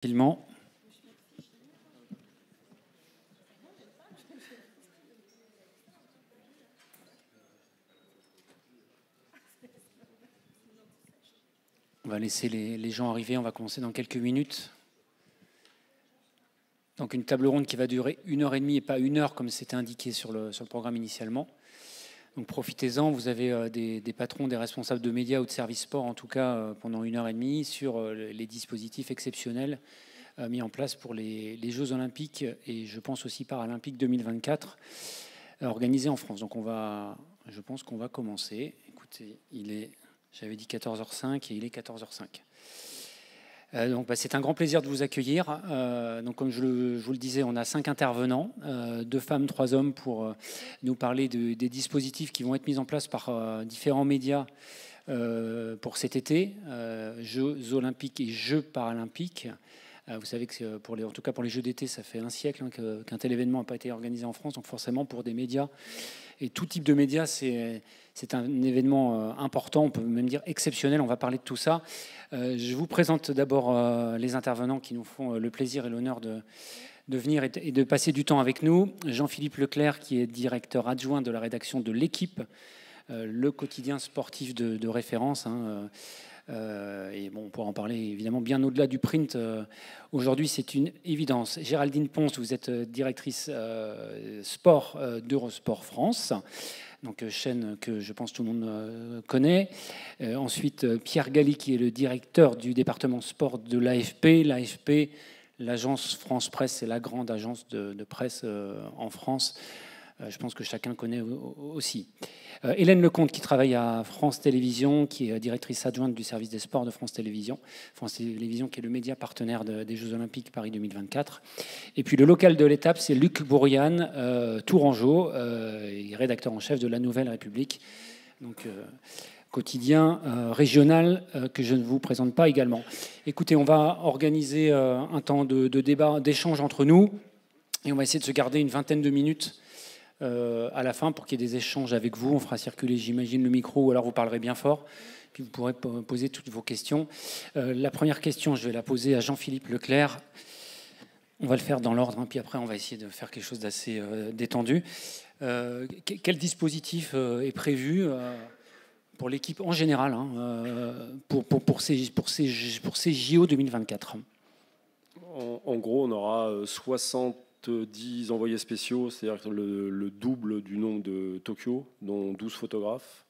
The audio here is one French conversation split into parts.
Tranquillement. On va laisser les gens arriver, on va commencer dans quelques minutes. Donc une table ronde qui va durer 1h30 et pas 1 heure comme c'était indiqué sur le programme initialement. Donc profitez-en, vous avez des patrons, des responsables de médias ou de services sport en tout cas pendant 1h30 sur les dispositifs exceptionnels mis en place pour les Jeux Olympiques et je pense aussi Paralympiques 2024 organisés en France. Donc je pense qu'on va commencer. Écoutez, j'avais dit 14h05 et il est 14h05. C'est un grand plaisir de vous accueillir. Donc, comme je vous le disais, on a 5 intervenants, 2 femmes, 3 hommes, pour nous parler des dispositifs qui vont être mis en place par différents médias pour cet été, Jeux olympiques et Jeux paralympiques. Vous savez que en tout cas pour les Jeux d'été, ça fait un siècle qu'un tel événement n'a pas été organisé en France. Donc forcément, pour des médias et tout type de médias, c'est un événement important, on peut même dire exceptionnel. On va parler de tout ça. Je vous présente d'abord les intervenants qui nous font le plaisir et l'honneur de venir et de passer du temps avec nous. Jean-Philippe Leclerc, qui est directeur adjoint de la rédaction de L'Équipe, le quotidien sportif de référence. Et bon, on pourra en parler évidemment bien au-delà du print. Aujourd'hui, c'est une évidence. Géraldine Ponce, vous êtes directrice sport d'Eurosport France, donc chaîne que je pense tout le monde connaît. Ensuite, Pierre Galli, qui est le directeur du département sport de l'AFP. L'AFP, l'agence France Presse, c'est la grande agence de presse en France. Je pense que chacun connaît aussi. Hélène Lecomte, qui travaille à France Télévisions, qui est directrice adjointe du service des sports de France Télévisions. France Télévisions, qui est le média partenaire des Jeux Olympiques Paris 2024. Et puis le local de l'étape, c'est Luc Bourriane, Tourangeau, rédacteur en chef de La Nouvelle République. Donc, quotidien régional que je ne vous présente pas également. Écoutez, on va organiser un temps de débat, d'échange entre nous. Et on va essayer de se garder une vingtaine de minutes à la fin pour qu'il y ait des échanges avec vous. On fera circuler, j'imagine, le micro ou alors vous parlerez bien fort. Puis vous pourrez poser toutes vos questions. La première question, je vais la poser à Jean-Philippe Leclerc. On va le faire dans l'ordre, puis après on va essayer de faire quelque chose d'assez détendu. Quel dispositif est prévu pour l'équipe en général pour ces JO 2024 ? En gros, on aura 70 envoyés spéciaux, c'est-à-dire le double du nombre de Tokyo, dont 12 photographes.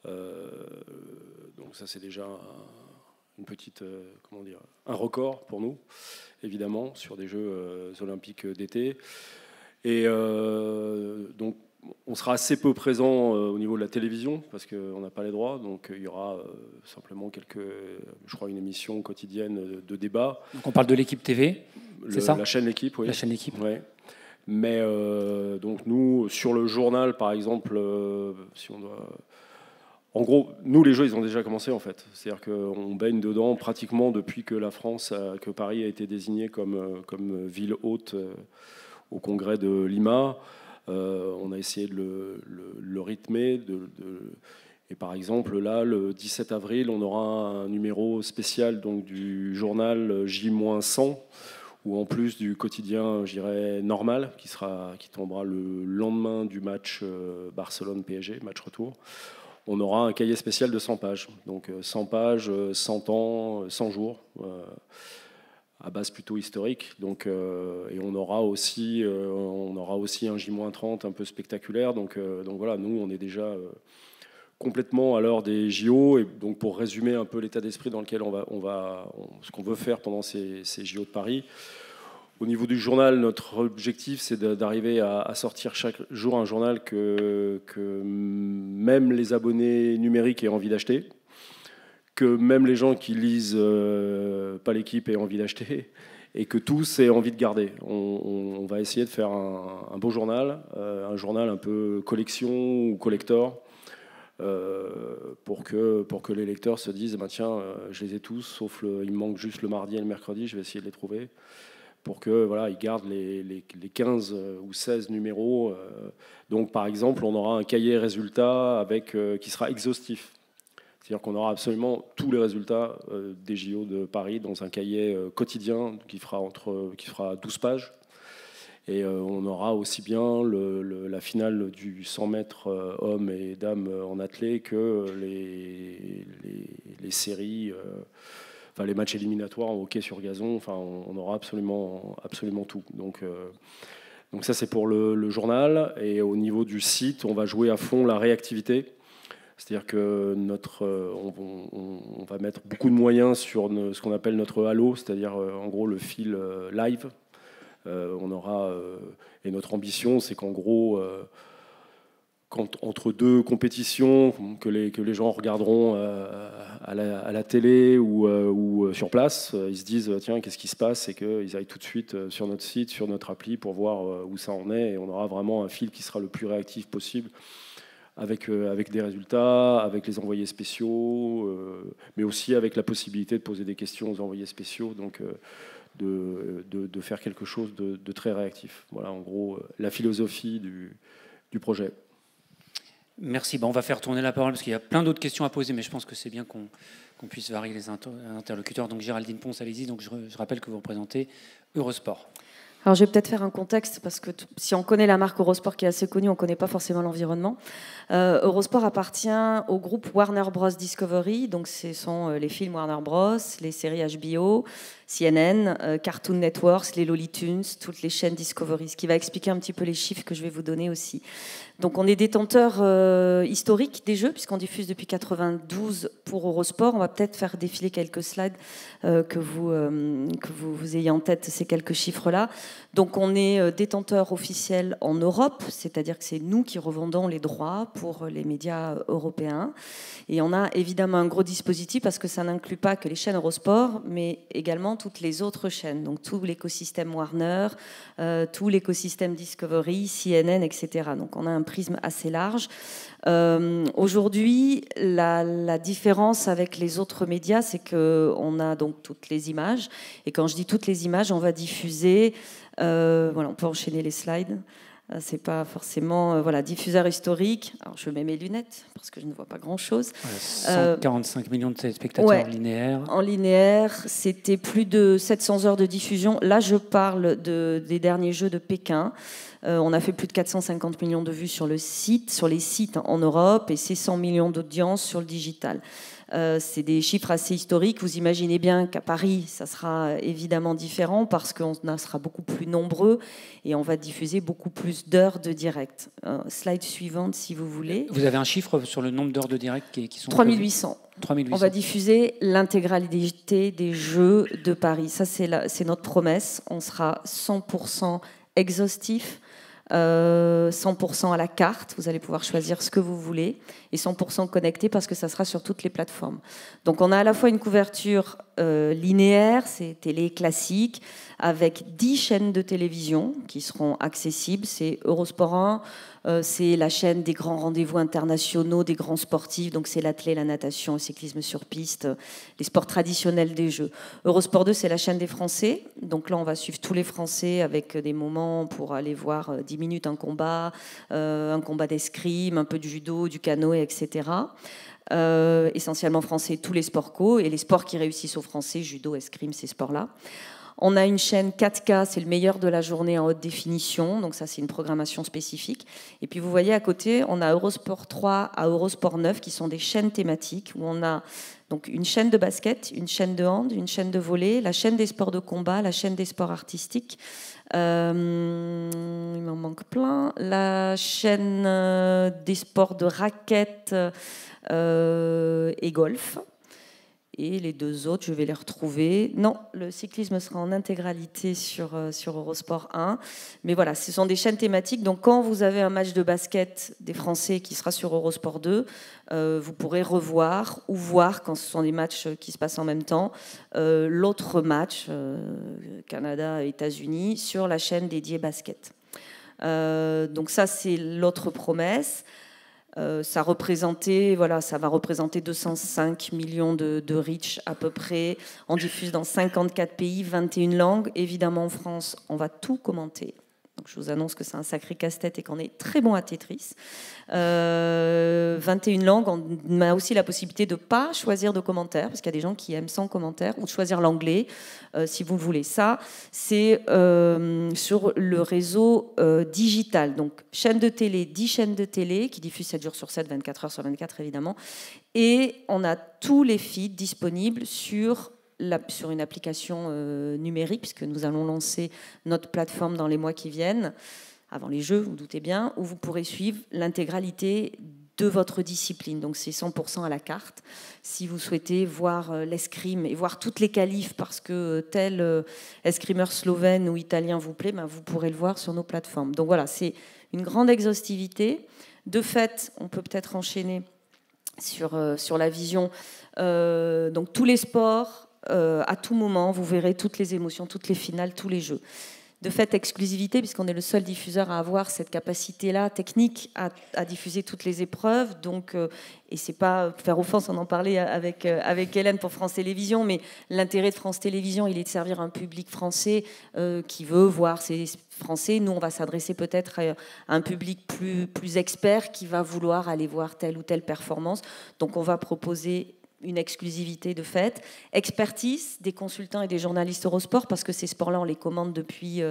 Donc ça, c'est déjà un record pour nous, évidemment, sur des Jeux olympiques d'été. Et donc, on sera assez peu présent au niveau de la télévision, parce qu'on n'a pas les droits. Donc, il y aura simplement une émission quotidienne de débat. Donc, on parle de l'Équipe TV, c'est ça ? La chaîne L'Équipe, oui. La chaîne L'Équipe. Oui. Mais donc, nous, sur le journal, par exemple, en gros, nous, les Jeux, ils ont déjà commencé, en fait. C'est-à-dire qu'on baigne dedans pratiquement depuis que Paris a été désigné comme ville hôte au congrès de Lima. On a essayé de le rythmer. Et par exemple, là, le 17 avril, on aura un numéro spécial donc, du journal J-100, où en plus du quotidien, je dirais, normal, qui tombera le lendemain du match Barcelone-PSG, match retour, on aura un cahier spécial de 100 pages. Donc 100 pages, 100 ans, 100 jours. À base plutôt historique, donc, et on aura aussi un J-30 un peu spectaculaire, donc voilà, nous on est déjà complètement à l'heure des JO, et donc pour résumer un peu l'état d'esprit dans lequel ce qu'on veut faire pendant ces JO de Paris. Au niveau du journal, notre objectif c'est d'arriver à sortir chaque jour un journal que même les abonnés numériques aient envie d'acheter, que même les gens qui lisent pas l'Équipe aient envie d'acheter, et que tous aient envie de garder. On va essayer de faire un beau journal, un journal un peu collection ou collector, pour que les lecteurs se disent tiens, je les ai tous, sauf il me manque juste le mardi et le mercredi, je vais essayer de les trouver, pour que voilà, ils gardent les 15 ou 16 numéros. Donc par exemple, on aura un cahier résultat qui sera exhaustif. C'est-à-dire qu'on aura absolument tous les résultats des JO de Paris dans un cahier quotidien qui fera 12 pages. Et on aura aussi bien la finale du 100 mètres hommes et dames en athlée que les séries, enfin les matchs éliminatoires en hockey sur gazon. Enfin, on aura absolument tout. Donc ça, c'est pour le journal. Et au niveau du site, on va jouer à fond la réactivité. C'est-à-dire que on va mettre beaucoup de moyens sur ce qu'on appelle notre halo, c'est-à-dire en gros le fil live. On aura, et notre ambition, c'est qu'en gros, entre deux compétitions que les gens regarderont à la télé ou sur place, ils se disent tiens, qu'est-ce qui se passe, et qu'ils aillent tout de suite sur notre site, sur notre appli pour voir où ça en est, et on aura vraiment un fil qui sera le plus réactif possible avec des résultats, avec les envoyés spéciaux, mais aussi avec la possibilité de poser des questions aux envoyés spéciaux, donc de faire quelque chose de très réactif. Voilà en gros la philosophie du projet. Merci. On va faire tourner la parole parce qu'il y a plein d'autres questions à poser, mais je pense que c'est bien qu'on puisse varier les interlocuteurs. Donc Géraldine Ponce, allez-y. Donc je rappelle que vous représentez Eurosport. Alors, je vais peut-être faire un contexte, parce que si on connaît la marque Eurosport qui est assez connue, on ne connaît pas forcément l'environnement. Eurosport appartient au groupe Warner Bros. Discovery, donc ce sont les films Warner Bros., les séries HBO, CNN, Cartoon Network, les Looney Tunes, toutes les chaînes Discovery, ce qui va expliquer un petit peu les chiffres que je vais vous donner aussi. Donc on est détenteur historique des jeux, puisqu'on diffuse depuis 92 pour Eurosport. On va peut-être faire défiler quelques slides que vous ayez en tête ces quelques chiffres-là. Donc on est détenteur officiel en Europe, c'est-à-dire que c'est nous qui revendons les droits pour les médias européens. Et on a évidemment un gros dispositif parce que ça n'inclut pas que les chaînes Eurosport, mais également toutes les autres chaînes, donc tout l'écosystème Warner, tout l'écosystème Discovery, CNN, etc. Donc on a un prisme assez large. Aujourd'hui, la différence avec les autres médias, c'est qu'on a donc toutes les images. Et quand je dis toutes les images, on va diffuser... voilà, on peut enchaîner les slides. C'est pas forcément diffuseur historique. Alors je mets mes lunettes parce que je ne vois pas grand-chose. 145 millions de téléspectateurs linéaires. En linéaire, c'était plus de 700 heures de diffusion. Là, je parle des derniers Jeux de Pékin. On a fait plus de 450 millions de vues sur les sites en Europe et 600 millions d'audiences sur le digital. C'est des chiffres assez historiques. Vous imaginez bien qu'à Paris, ça sera évidemment différent parce qu'on sera beaucoup plus nombreux et on va diffuser beaucoup plus d'heures de direct. Slide suivante, si vous voulez. Vous avez un chiffre sur le nombre d'heures de direct qui sont 3800. 3800. On va diffuser l'intégralité des Jeux de Paris. Ça, c'est notre promesse. On sera 100% exhaustif. 100% à la carte, vous allez pouvoir choisir ce que vous voulez, et 100% connecté parce que ça sera sur toutes les plateformes. Donc on a à la fois une couverture linéaire, c'est télé classique, avec 10 chaînes de télévision qui seront accessibles. C'est Eurosport 1, c'est la chaîne des grands rendez-vous internationaux, des grands sportifs, donc c'est l'athlé, la natation, le cyclisme sur piste, les sports traditionnels des Jeux. Eurosport 2, c'est la chaîne des Français, donc là on va suivre tous les Français avec des moments pour aller voir 10 minutes un combat d'escrime, un peu du judo, du canoë, etc. Essentiellement français, tous les sports co, et les sports qui réussissent aux Français, judo, escrime, ces sports-là. On a une chaîne 4K, c'est le meilleur de la journée en haute définition, donc ça c'est une programmation spécifique. Et puis vous voyez à côté, on a Eurosport 3 à Eurosport 9 qui sont des chaînes thématiques où on a donc une chaîne de basket, une chaîne de hand, une chaîne de volley, la chaîne des sports de combat, la chaîne des sports artistiques. Il m'en manque plein. La chaîne des sports de raquettes et golf. Et les deux autres, je vais les retrouver. Non, le cyclisme sera en intégralité sur Eurosport 1. Mais voilà, ce sont des chaînes thématiques. Donc quand vous avez un match de basket des Français qui sera sur Eurosport 2, vous pourrez revoir ou voir, quand ce sont des matchs qui se passent en même temps, l'autre match, Canada-États-Unis, sur la chaîne dédiée basket. Donc ça, c'est l'autre promesse. Ça va représenter 205 millions de reach à peu près. On diffuse dans 54 pays, 21 langues. Évidemment, en France, on va tout commenter. Donc je vous annonce que c'est un sacré casse-tête et qu'on est très bon à Tetris. 21 langues, on a aussi la possibilité de ne pas choisir de commentaires, parce qu'il y a des gens qui aiment sans commentaires, ou de choisir l'anglais, si vous le voulez. Ça, c'est sur le réseau digital. Donc chaîne de télé, 10 chaînes de télé, qui diffusent 7 jours sur 7, 24 heures sur 24, évidemment. Et on a tous les feeds disponibles sur une application numérique, puisque nous allons lancer notre plateforme dans les mois qui viennent, avant les Jeux, vous vous doutez bien, où vous pourrez suivre l'intégralité de votre discipline. Donc c'est 100% à la carte. Si vous souhaitez voir l'escrime et voir toutes les qualifs parce que tel escrimeur slovène ou italien vous plaît, ben vous pourrez le voir sur nos plateformes. Donc voilà, c'est une grande exhaustivité. De fait, on peut peut-être enchaîner sur la vision. Donc tous les sports, à tout moment, vous verrez toutes les émotions, toutes les finales, tous les jeux. De fait, exclusivité, puisqu'on est le seul diffuseur à avoir cette capacité-là technique à diffuser toutes les épreuves. Donc, et c'est pas faire offense, on en parlait avec Hélène pour France Télévisions, mais l'intérêt de France Télévisions, il est de servir un public français qui veut voir ces Français. Nous, on va s'adresser peut-être à un public plus expert qui va vouloir aller voir telle ou telle performance. Donc, on va proposer une exclusivité de fait, expertise des consultants et des journalistes Eurosport, parce que ces sports-là, on les commande depuis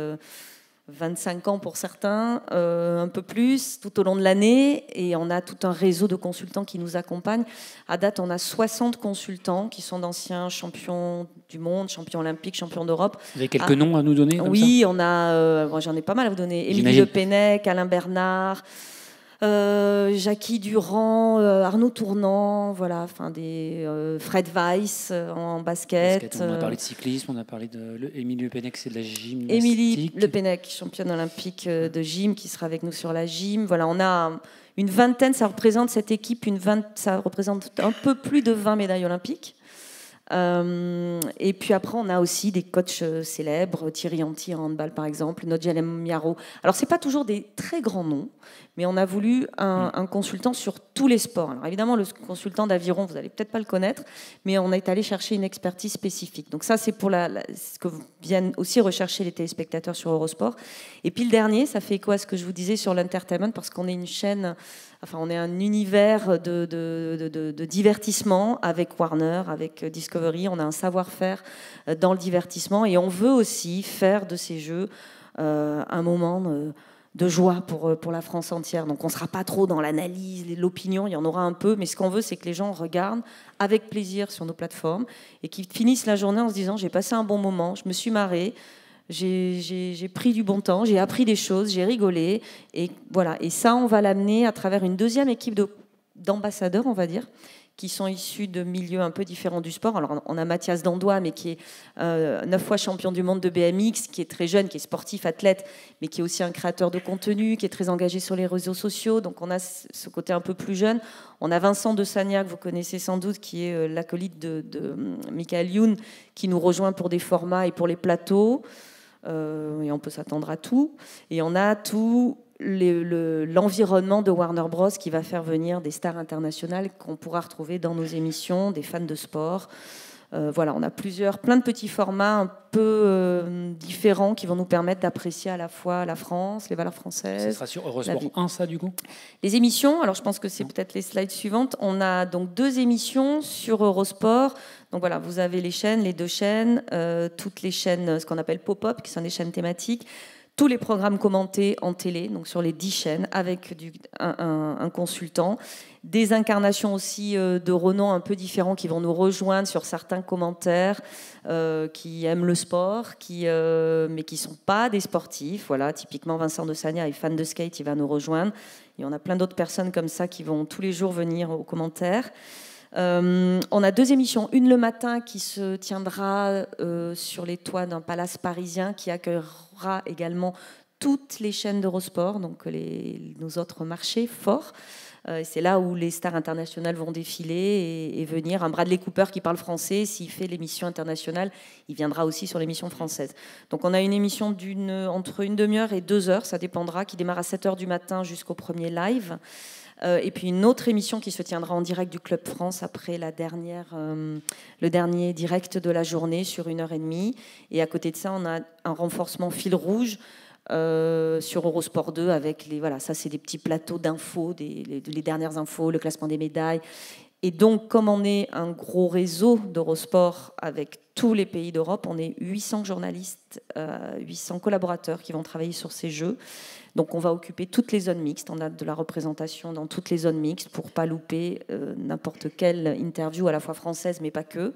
25 ans pour certains, un peu plus, tout au long de l'année, et on a tout un réseau de consultants qui nous accompagnent. À date, on a 60 consultants qui sont d'anciens champions du monde, champions olympiques, champions d'Europe. Vous avez quelques noms à nous donner comme oui, ça on a, moi j'en ai pas mal à vous donner. Émilie Le Pennec, Alain Bernard, Jackie Durand, Arnaud Tournant, voilà, enfin Fred Weiss en basket. On a parlé de cyclisme, on a parlé de Émilie Le Pennec, c'est de la gymnastique. Émilie Le Pennec, championne olympique de gym, qui sera avec nous sur la gym. Voilà, on a une vingtaine, ça représente cette équipe, ça représente un peu plus de 20 médailles olympiques. Et puis après, on a aussi des coachs célèbres, Thierry Anti en handball par exemple, Nodjel Miaro. Alors, c'est pas toujours des très grands noms, mais on a voulu un consultant sur tous les sports. Alors évidemment, le consultant d'aviron, vous n'allez peut-être pas le connaître, mais on est allé chercher une expertise spécifique. Donc ça, c'est pour ce que viennent aussi rechercher les téléspectateurs sur Eurosport. Et puis le dernier, ça fait écho à ce que je vous disais sur l'entertainment, parce qu'on est une chaîne... Enfin, on est un univers de divertissement avec Warner, avec Discovery. On a un savoir-faire dans le divertissement et on veut aussi faire de ces jeux un moment de joie pour la France entière. Donc on ne sera pas trop dans l'analyse, l'opinion, il y en aura un peu, mais ce qu'on veut, c'est que les gens regardent avec plaisir sur nos plateformes et qu'ils finissent la journée en se disant « j'ai passé un bon moment, je me suis marrée ». J'ai pris du bon temps, j'ai appris des choses, j'ai rigolé. Et voilà. Et ça, on va l'amener à travers une deuxième équipe d'ambassadeurs, on va dire, qui sont issus de milieux un peu différents du sport. Alors, on a Mathias Dandois, mais qui est 9 fois champion du monde de BMX, qui est très jeune, qui est sportif, athlète, mais qui est aussi un créateur de contenu, qui est très engagé sur les réseaux sociaux. Donc, on a ce côté un peu plus jeune. On a Vincent de Sagna, que vous connaissez sans doute, qui est l'acolyte de Michael Youn, qui nous rejoint pour des formats et pour les plateaux. Et on peut s'attendre à tout. Et on a tout l'environnement de Warner Bros qui va faire venir des stars internationales qu'on pourra retrouver dans nos émissions, des fans de sport. Voilà, on a plein de petits formats un peu différents qui vont nous permettre d'apprécier à la fois la France, les valeurs françaises. Ça sera sur Eurosport 1, ça, du coup ? Les émissions, alors je pense que c'est peut-être les slides suivantes. On a donc 2 émissions sur Eurosport. Donc voilà, vous avez les chaînes, les 2 chaînes, toutes les chaînes, ce qu'on appelle pop-up, qui sont des chaînes thématiques. Tous les programmes commentés en télé, donc sur les 10 chaînes, avec un consultant. Des incarnations aussi de renom un peu différents qui vont nous rejoindre sur certains commentaires, qui aiment le sport, mais qui ne sont pas des sportifs. Voilà, typiquement Vincent de Sagna est fan de skate, il va nous rejoindre. Et on a plein d'autres personnes comme ça qui vont tous les jours venir aux commentaires. On a 2 émissions, une le matin qui se tiendra sur les toits d'un palace parisien qui accueillera également toutes les chaînes d'Eurosport, donc nos autres marchés forts. C'est là où les stars internationales vont défiler et venir. Un Bradley Cooper qui parle français, s'il fait l'émission internationale, il viendra aussi sur l'émission française. Donc on a une émission entre une demi-heure et 2 heures, ça dépendra, qui démarre à 7h du matin jusqu'au premier live. Et puis une autre émission qui se tiendra en direct du Club France après le dernier direct de la journée sur 1h30. Et à côté de ça, on a un renforcement fil rouge sur Eurosport 2 avec ça c'est des petits plateaux d'infos, les dernières infos, le classement des médailles. Et donc, comme on est un gros réseau d'Eurosport avec tous les pays d'Europe, on est 800 journalistes, 800 collaborateurs qui vont travailler sur ces jeux. Donc, on va occuper toutes les zones mixtes. On a de la représentation dans toutes les zones mixtes pour ne pas louper n'importe quelle interview, à la fois française, mais pas que.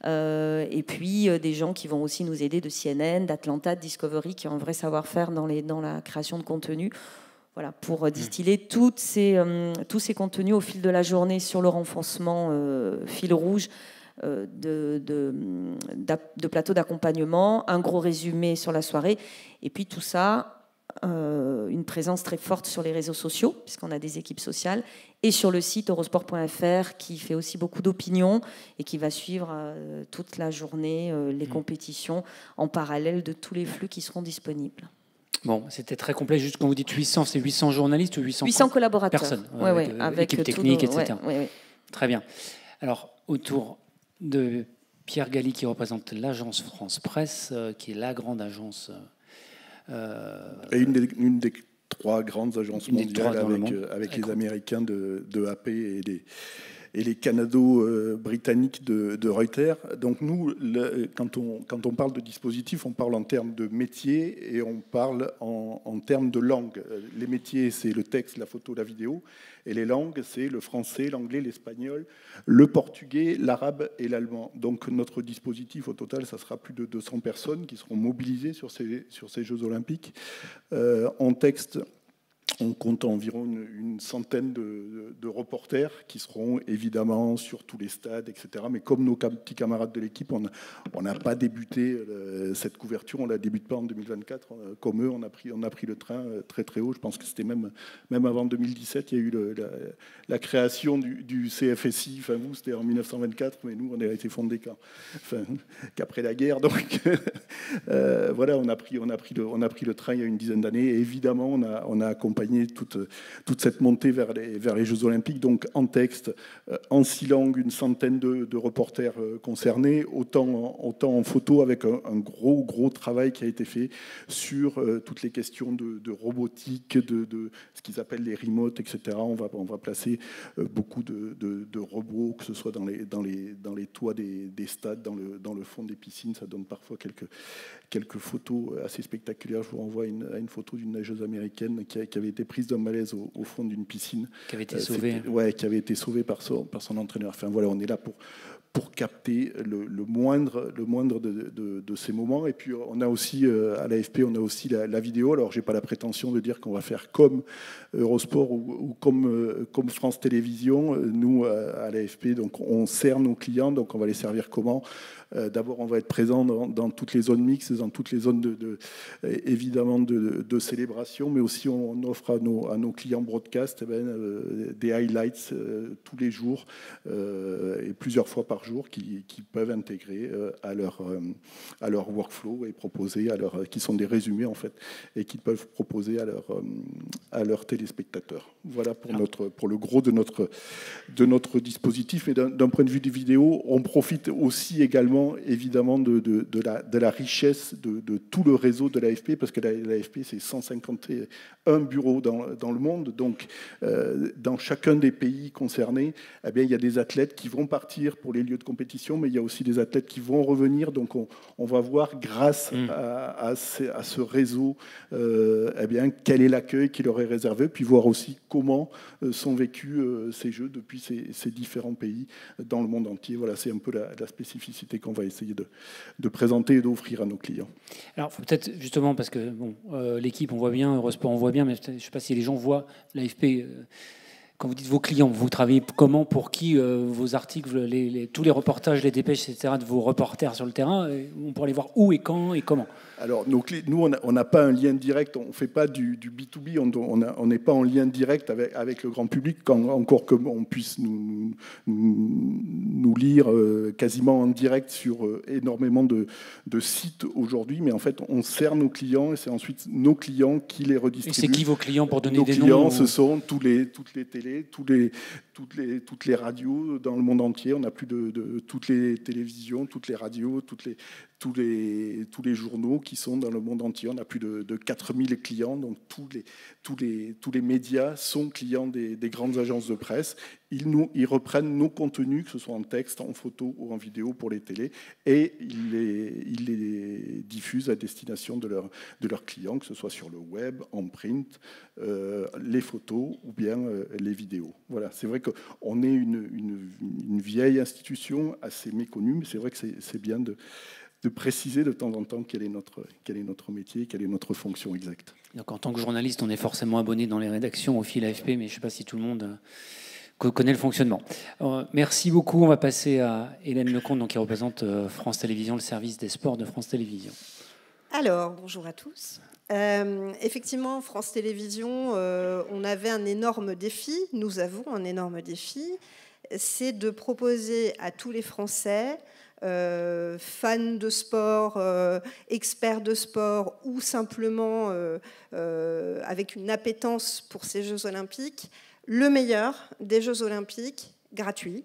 Et puis, des gens qui vont aussi nous aider de CNN, d'Atlanta, de Discovery, qui ont un vrai savoir-faire dans la création de contenu. Voilà, pour distiller tous ces contenus au fil de la journée sur le renfoncement fil rouge de plateaux d'accompagnement, un gros résumé sur la soirée, et puis tout ça, une présence très forte sur les réseaux sociaux, puisqu'on a des équipes sociales, et sur le site eurosport.fr qui fait aussi beaucoup d'opinions et qui va suivre toute la journée les compétitions en parallèle de tous les flux qui seront disponibles. Bon, c'était très complet. Juste quand vous dites 800, c'est 800 journalistes ou 800 collaborateurs. Personnes, avec équipe technique, etc. Ouais. Très bien. Alors, autour de Pierre Galli, qui représente l'agence France Presse, qui est la grande agence... Et une des 3 grandes agences mondiales avec les Américains de AP et les Canado-britanniques de Reuters. Donc nous, quand on parle de dispositif, on parle en termes de métier et on parle en termes de langue. Les métiers, c'est le texte, la photo, la vidéo. Et les langues, c'est le français, l'anglais, l'espagnol, le portugais, l'arabe et l'allemand. Donc notre dispositif, au total, ça sera plus de 200 personnes qui seront mobilisées sur ces Jeux Olympiques. En texte... On compte environ une centaine de reporters qui seront évidemment sur tous les stades, etc. Mais comme nos petits camarades de l'équipe, on n'a pas débuté cette couverture, on ne la débute pas en 2024. Comme eux, on a pris le train très très haut. Je pense que c'était même avant 2017, il y a eu la création du CFSI. Enfin, vous, c'était en 1924, mais nous, on a été fondé qu'après la guerre. Donc voilà, on a pris le train il y a une dizaine d'années. Et évidemment, on a accompagné toute cette montée vers les Jeux Olympiques, donc en texte, en 6 langues, une centaine de reporters concernés, autant en photo, avec un gros travail qui a été fait sur toutes les questions de robotique, de ce qu'ils appellent les remotes, etc. On va placer beaucoup de robots, que ce soit dans les toits des stades, dans le fond des piscines. Ça donne parfois quelques photos assez spectaculaires. Je vous renvoie à une photo d'une nageuse américaine qui avait été prise d'un malaise au fond d'une piscine. Qui avait été sauvée. Qui avait été sauvée par son entraîneur. Enfin voilà, on est là pour capter le moindre de ces moments. Et puis on a aussi, à l'AFP, on a aussi la vidéo. Alors j'ai pas la prétention de dire qu'on va faire comme Eurosport ou comme France Télévisions. Nous, à l'AFP, donc on sert nos clients, donc on va les servir comment ? D'abord, on va être présent dans toutes les zones mixtes, dans toutes les zones évidemment de célébration, mais aussi on offre à nos clients broadcast des highlights tous les jours et plusieurs fois par jour qui peuvent intégrer à leur workflow et proposer qui sont des résumés en fait et qu'ils peuvent proposer à leurs téléspectateurs. Voilà pour le gros de notre dispositif. Et d'un point de vue des vidéos, on profite aussi également évidemment de la richesse de tout le réseau de l'AFP, parce que l'AFP, c'est 151 bureaux dans le monde. Donc, dans chacun des pays concernés, eh bien, il y a des athlètes qui vont partir pour les lieux de compétition, mais il y a aussi des athlètes qui vont revenir. Donc, on va voir, grâce à ce réseau, eh bien, quel est l'accueil qui leur est réservé, puis voir aussi comment sont vécus ces Jeux depuis ces différents pays dans le monde entier. Voilà, c'est un peu la spécificité qu'on va essayer de présenter et d'offrir à nos clients. Alors, faut peut-être justement, parce que l'équipe, on voit bien, Eurosport, on voit bien, mais je ne sais pas si les gens voient l'AFP. Quand vous dites vos clients, vous travaillez comment, pour qui, vos articles, tous les reportages, les dépêches, etc., de vos reporters sur le terrain, on pourrait les voir où et quand et comment? Alors, nous, on n'a pas un lien direct, on ne fait pas du B2B, on n'est pas en lien direct avec le grand public, encore qu'on puisse nous lire quasiment en direct sur énormément de sites aujourd'hui, mais en fait, on sert nos clients et c'est ensuite nos clients qui les redistribuent. Et c'est qui vos clients, pour donner nos des clients, noms? Ce sont toutes les télés, tous toutes les radios dans le monde entier. On n'a plus de toutes les télévisions, toutes les radios, tous les journaux qui sont dans le monde entier. On a plus de 4000 clients, donc tous les médias sont clients des grandes agences de presse. Ils reprennent nos contenus, que ce soit en texte, en photo ou en vidéo pour les télés, et ils les diffusent à destination de leurs clients, que ce soit sur le web, en print, les photos ou bien les vidéos. Voilà, c'est vrai qu'on est une vieille institution assez méconnue, mais c'est vrai que c'est bien de préciser de temps en temps quel est notre métier, quelle est notre fonction exacte. Donc en tant que journaliste, on est forcément abonné dans les rédactions au fil AFP, mais je ne sais pas si tout le monde connaît le fonctionnement. Merci beaucoup. On va passer à Hélène Lecomte, donc, qui représente France Télévisions, le service des sports de France Télévisions. Alors, bonjour à tous. Effectivement, France Télévisions, on avait un énorme défi, nous avons un énorme défi, c'est de proposer à tous les Français, fans de sport, experts de sport ou simplement avec une appétence pour ces Jeux Olympiques, le meilleur des Jeux Olympiques gratuits.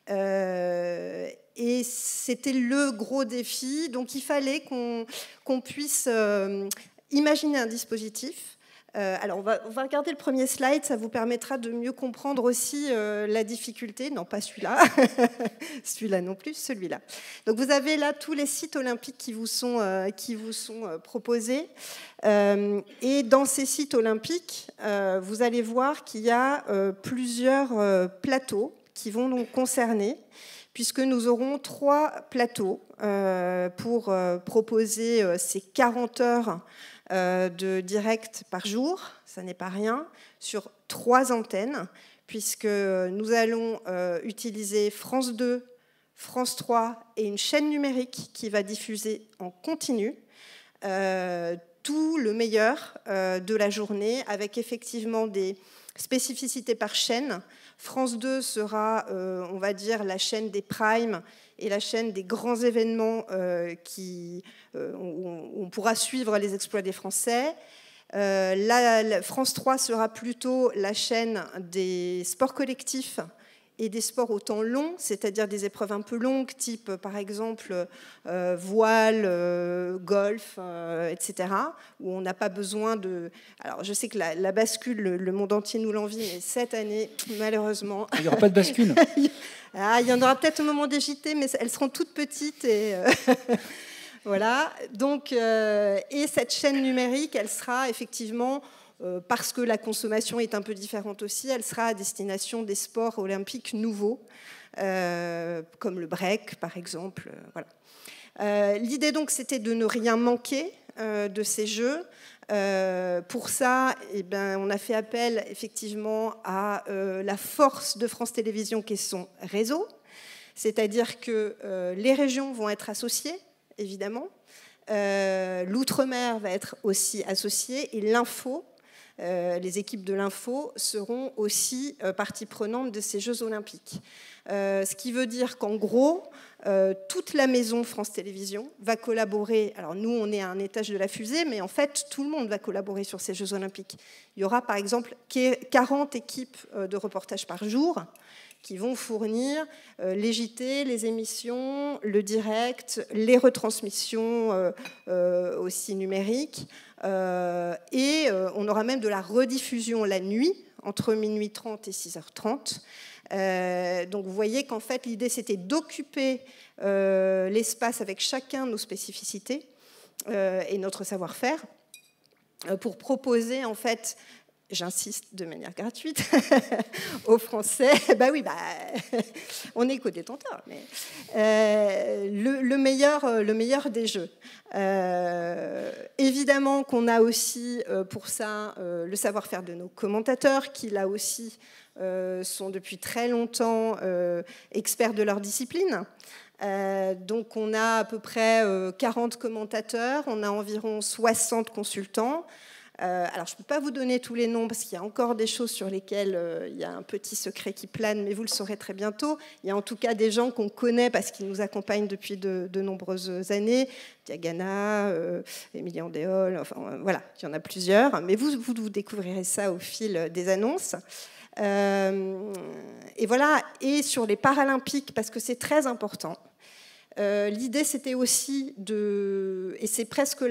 Et c'était le gros défi, donc il fallait qu'on puisse imaginer un dispositif. Alors on va regarder le premier slide, ça vous permettra de mieux comprendre aussi la difficulté. Non, pas celui-là, celui-là non plus, celui-là. Donc vous avez là tous les sites olympiques qui vous sont proposés. Et dans ces sites olympiques, vous allez voir qu'il y a plusieurs plateaux qui vont donc concerner, puisque nous aurons 3 plateaux pour proposer ces 40 heures de direct par jour, ça n'est pas rien, sur 3 antennes, puisque nous allons utiliser France 2, France 3 et une chaîne numérique qui va diffuser en continu tout le meilleur de la journée, avec effectivement des spécificités par chaîne. France 2 sera, on va dire, la chaîne des primes et la chaîne des grands événements où on pourra suivre les exploits des Français. La France 3 sera plutôt la chaîne des sports collectifs et des sports au temps long, c'est-à-dire des épreuves un peu longues, type par exemple voile, golf, etc., où on n'a pas besoin de... Alors je sais que la bascule, le monde entier nous l'envie, mais cette année, malheureusement... Il n'y aura pas de bascule. Il y en aura peut-être au moment des JT, mais elles seront toutes petites et... Voilà. Donc, et cette chaîne numérique, elle sera effectivement... parce que la consommation est un peu différente aussi, elle sera à destination des sports olympiques nouveaux, comme le break, par exemple. Voilà. L'idée, donc, c'était de ne rien manquer de ces Jeux. Pour ça, on a fait appel, effectivement, à la force de France Télévisions, qui est son réseau. C'est-à-dire que les régions vont être associées, évidemment. L'outre-mer va être aussi associée, et l'info, les équipes de l'info seront aussi partie prenante de ces Jeux Olympiques. Ce qui veut dire qu'en gros, toute la maison France Télévisions va collaborer. Alors nous, on est à un étage de la fusée, mais en fait, tout le monde va collaborer sur ces Jeux Olympiques. Il y aura par exemple 40 équipes de reportage par jour qui vont fournir les JT, les émissions, le direct, les retransmissions aussi numériques. Et on aura même de la rediffusion la nuit, entre minuit 30 et 6h30. Donc vous voyez qu'en fait, l'idée, c'était d'occuper l'espace avec chacun nos spécificités et notre savoir-faire pour proposer, en fait, j'insiste de manière gratuite, aux Français, on est co-détenteur, mais le meilleur des Jeux. Évidemment qu'on a aussi pour ça le savoir-faire de nos commentateurs, qui là aussi sont depuis très longtemps experts de leur discipline. Donc on a à peu près 40 commentateurs, on a environ 60 consultants. Alors, je ne peux pas vous donner tous les noms parce qu'il y a encore des choses sur lesquelles il y a un petit secret qui plane, mais vous le saurez très bientôt. Il y a en tout cas des gens qu'on connaît parce qu'ils nous accompagnent depuis de nombreuses années. Diagana, Émilie Andéol, enfin voilà, il y en a plusieurs. Mais vous découvrirez ça au fil des annonces. Et voilà, et sur les Paralympiques, parce que c'est très important, l'idée c'était aussi et c'est presque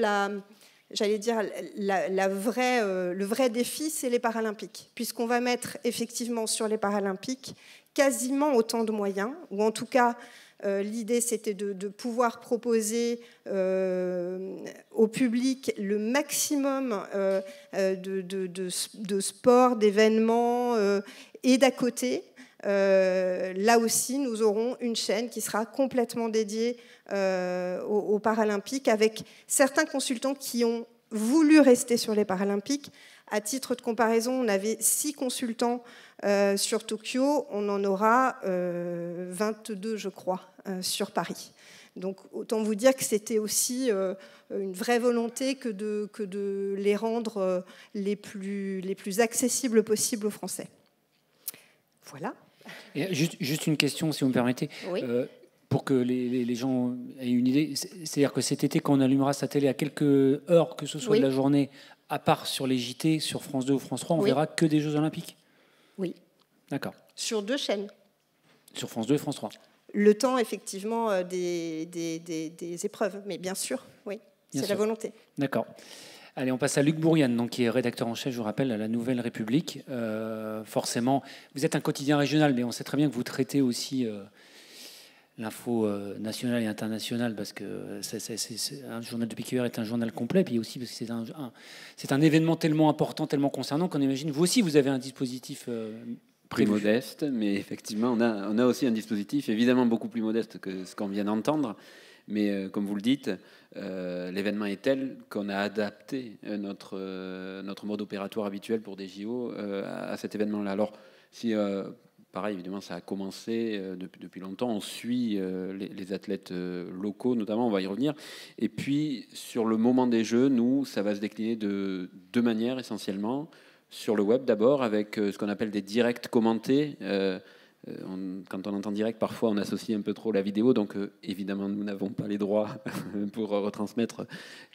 j'allais dire, le vrai défi, c'est les Paralympiques, puisqu'on va mettre effectivement sur les Paralympiques quasiment autant de moyens, ou en tout cas, l'idée c'était de pouvoir proposer au public le maximum de sport, d'événements et d'à côté. Là aussi, nous aurons une chaîne qui sera complètement dédiée aux Paralympiques, avec certains consultants qui ont voulu rester sur les Paralympiques. À titre de comparaison, on avait 6 consultants sur Tokyo, on en aura 22, je crois, sur Paris. Donc autant vous dire que c'était aussi une vraie volonté que de les rendre les plus accessibles possibles aux Français. Voilà. Et juste une question, si vous me permettez. Oui. Pour que les gens aient une idée, c'est-à-dire que cet été, quand on allumera sa télé à quelques heures, que ce soit oui. de la journée, à part sur les JT, sur France 2 ou France 3, on verra que des Jeux Olympiques? Oui. D'accord. Sur 2 chaînes. Sur France 2 et France 3. Le temps, effectivement, des épreuves, mais bien sûr, oui, c'est la volonté. D'accord. Allez, on passe à Luc Bourriane, donc, qui est rédacteur en chef, je vous rappelle, à la Nouvelle République. Forcément, vous êtes un quotidien régional, mais on sait très bien que vous traitez aussi l'info nationale et internationale, parce que un journal de PQR est un journal complet, puis aussi parce que c'est un événement tellement important, tellement concernant, qu'on imagine, vous aussi, vous avez un dispositif plus modeste, mais effectivement, on a aussi un dispositif évidemment beaucoup plus modeste que ce qu'on vient d'entendre. Mais comme vous le dites, l'événement est tel qu'on a adapté notre mode opératoire habituel pour des JO à cet événement-là. Alors, si, pareil, évidemment, ça a commencé depuis longtemps, on suit les athlètes locaux, notamment, on va y revenir. Et puis, sur le moment des Jeux, nous, ça va se décliner de 2 manières essentiellement. Sur le web d'abord, avec ce qu'on appelle des directs commentés. Quand on entend direct, parfois on associe un peu trop la vidéo, donc évidemment nous n'avons pas les droits pour retransmettre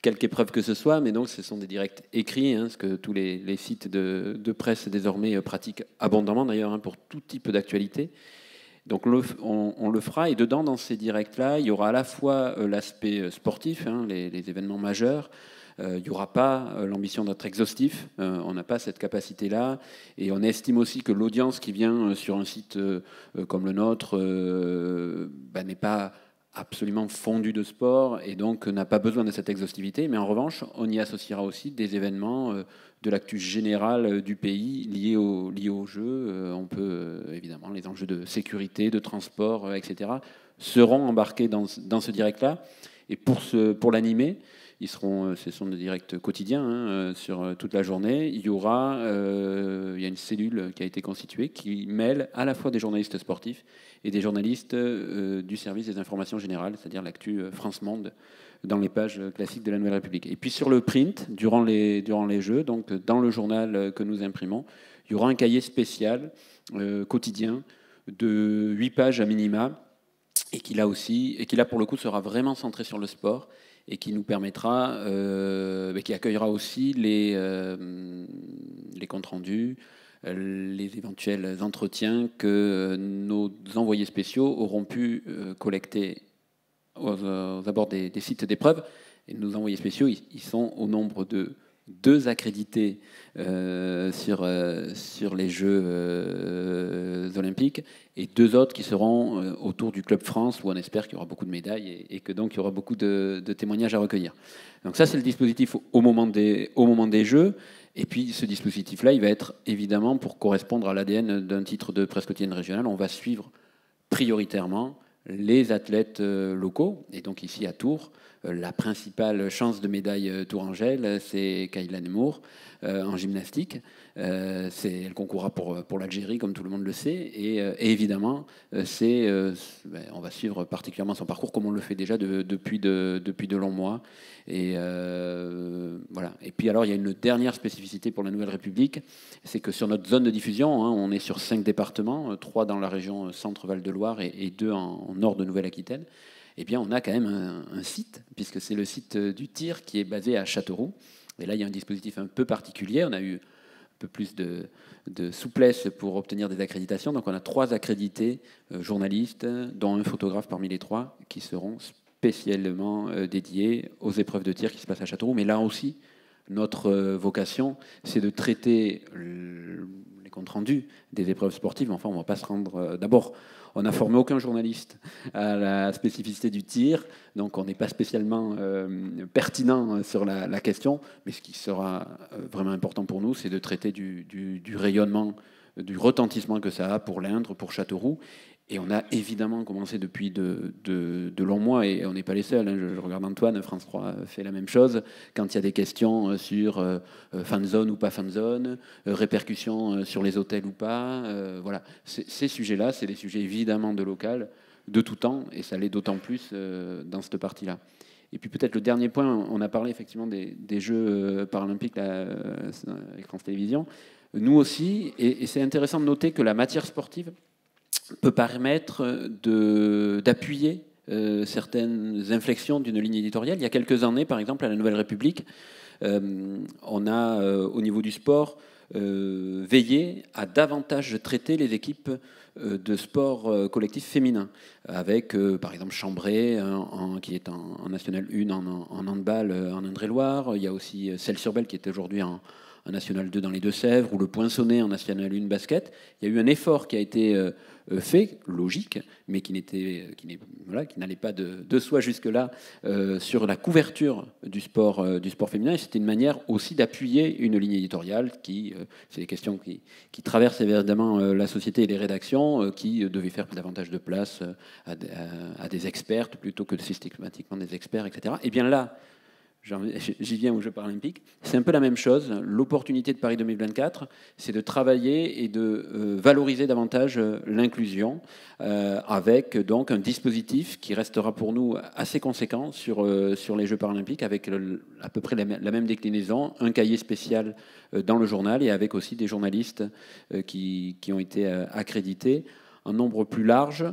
quelque épreuve que ce soit, mais donc ce sont des directs écrits, ce que tous les sites de presse désormais pratiquent abondamment d'ailleurs, pour tout type d'actualité. Donc on le fera, et dedans, dans ces directs-là, il y aura à la fois l'aspect sportif, les événements majeurs. Il n'y aura pas l'ambition d'être exhaustif, on n'a pas cette capacité-là, et on estime aussi que l'audience qui vient sur un site comme le nôtre n'est pas absolument fondue de sport, et donc n'a pas besoin de cette exhaustivité, mais en revanche, on y associera aussi des événements de l'actu générale du pays liés aux Jeux. On peut, évidemment, les enjeux de sécurité, de transport, etc., seront embarqués dans ce direct-là, et pour l'animer, ce sont des directs quotidiens sur toute la journée. Il y a une cellule qui a été constituée qui mêle à la fois des journalistes sportifs et des journalistes du service des informations générales, c'est-à-dire l'actu France Monde, dans les pages classiques de la Nouvelle République. Et puis sur le print, durant les Jeux, donc dans le journal que nous imprimons, il y aura un cahier spécial quotidien de 8 pages à minima, et qui là pour le coup sera vraiment centré sur le sport, et qui nous permettra, qui accueillera aussi les comptes rendus, les éventuels entretiens que nos envoyés spéciaux auront pu collecter aux abords des sites d'épreuves. Et nos envoyés spéciaux, ils sont au nombre de 2 accrédités sur les Jeux olympiques, et 2 autres qui seront autour du Club France, où on espère qu'il y aura beaucoup de médailles et que donc il y aura beaucoup de témoignages à recueillir. Donc ça, c'est le dispositif au moment des Jeux. Et puis ce dispositif-là, il va être évidemment pour correspondre à l'ADN d'un titre de presse quotidienne régionale. On va suivre prioritairement les athlètes locaux, et donc ici à Tours, la principale chance de médaille tourangelle, c'est Kayla Nemours en gymnastique. Elle concourra pour l'Algérie, comme tout le monde le sait, et évidemment, on va suivre particulièrement son parcours, comme on le fait déjà depuis de longs mois. Et voilà. Et puis alors, il y a une dernière spécificité pour la Nouvelle République, c'est que sur notre zone de diffusion, on est sur 5 départements, 3 dans la région Centre-Val de Loire et 2 en nord de Nouvelle-Aquitaine. Eh bien, on a quand même un site, puisque c'est le site du tir qui est basé à Châteauroux. Et là, il y a un dispositif un peu particulier. On a eu peu plus de souplesse pour obtenir des accréditations. Donc on a 3 accrédités journalistes, dont un photographe parmi les 3, qui seront spécialement dédiés aux épreuves de tir qui se passent à Châteauroux. Mais là aussi, notre vocation, c'est de traiter les comptes rendus des épreuves sportives. Enfin, on ne va pas se rendre... D'abord, on n'a formé aucun journaliste à la spécificité du tir, donc on n'est pas spécialement pertinent sur la question. Mais ce qui sera vraiment important pour nous, c'est de traiter du rayonnement, du retentissement que ça a pour l'Indre, pour Châteauroux. Et on a évidemment commencé depuis de longs mois, et on n'est pas les seuls. Hein. Je regarde Antoine, France 3 fait la même chose. Quand il y a des questions sur fan zone ou pas fan zone, répercussions sur les hôtels ou pas, voilà. Ces sujets-là, c'est des sujets évidemment de local, de tout temps, et ça l'est d'autant plus dans cette partie-là. Et puis peut-être le dernier point, on a parlé effectivement des Jeux paralympiques avec France Télévisions. Nous aussi, et c'est intéressant de noter que la matière sportive peut permettre d'appuyer certaines inflexions d'une ligne éditoriale. Il y a quelques années, par exemple, à la Nouvelle République, on a, au niveau du sport, veillé à davantage traiter les équipes de sport collectif féminin, avec, par exemple, Chambray, qui est en National 1 en handball en Indre-et-Loire. Il y a aussi Celles-sur-Belle, qui est aujourd'hui en National 2 dans les Deux-Sèvres, ou le Poinçonnet en National 1 basket. Il y a eu un effort qui a été fait, logique, mais qui n'allait pas de soi jusque-là, sur la couverture du sport féminin. Et c'était une manière aussi d'appuyer une ligne éditoriale c'est des questions qui traversent évidemment la société et les rédactions, qui devaient faire davantage de place à des expertes plutôt que systématiquement des experts, etc. Et bien là, j'y viens aux Jeux paralympiques, c'est un peu la même chose. L'opportunité de Paris 2024, c'est de travailler et de valoriser davantage l'inclusion, avec donc un dispositif qui restera pour nous assez conséquent sur les Jeux paralympiques, avec à peu près la même déclinaison, un cahier spécial dans le journal, et avec aussi des journalistes qui ont été accrédités en nombre plus large,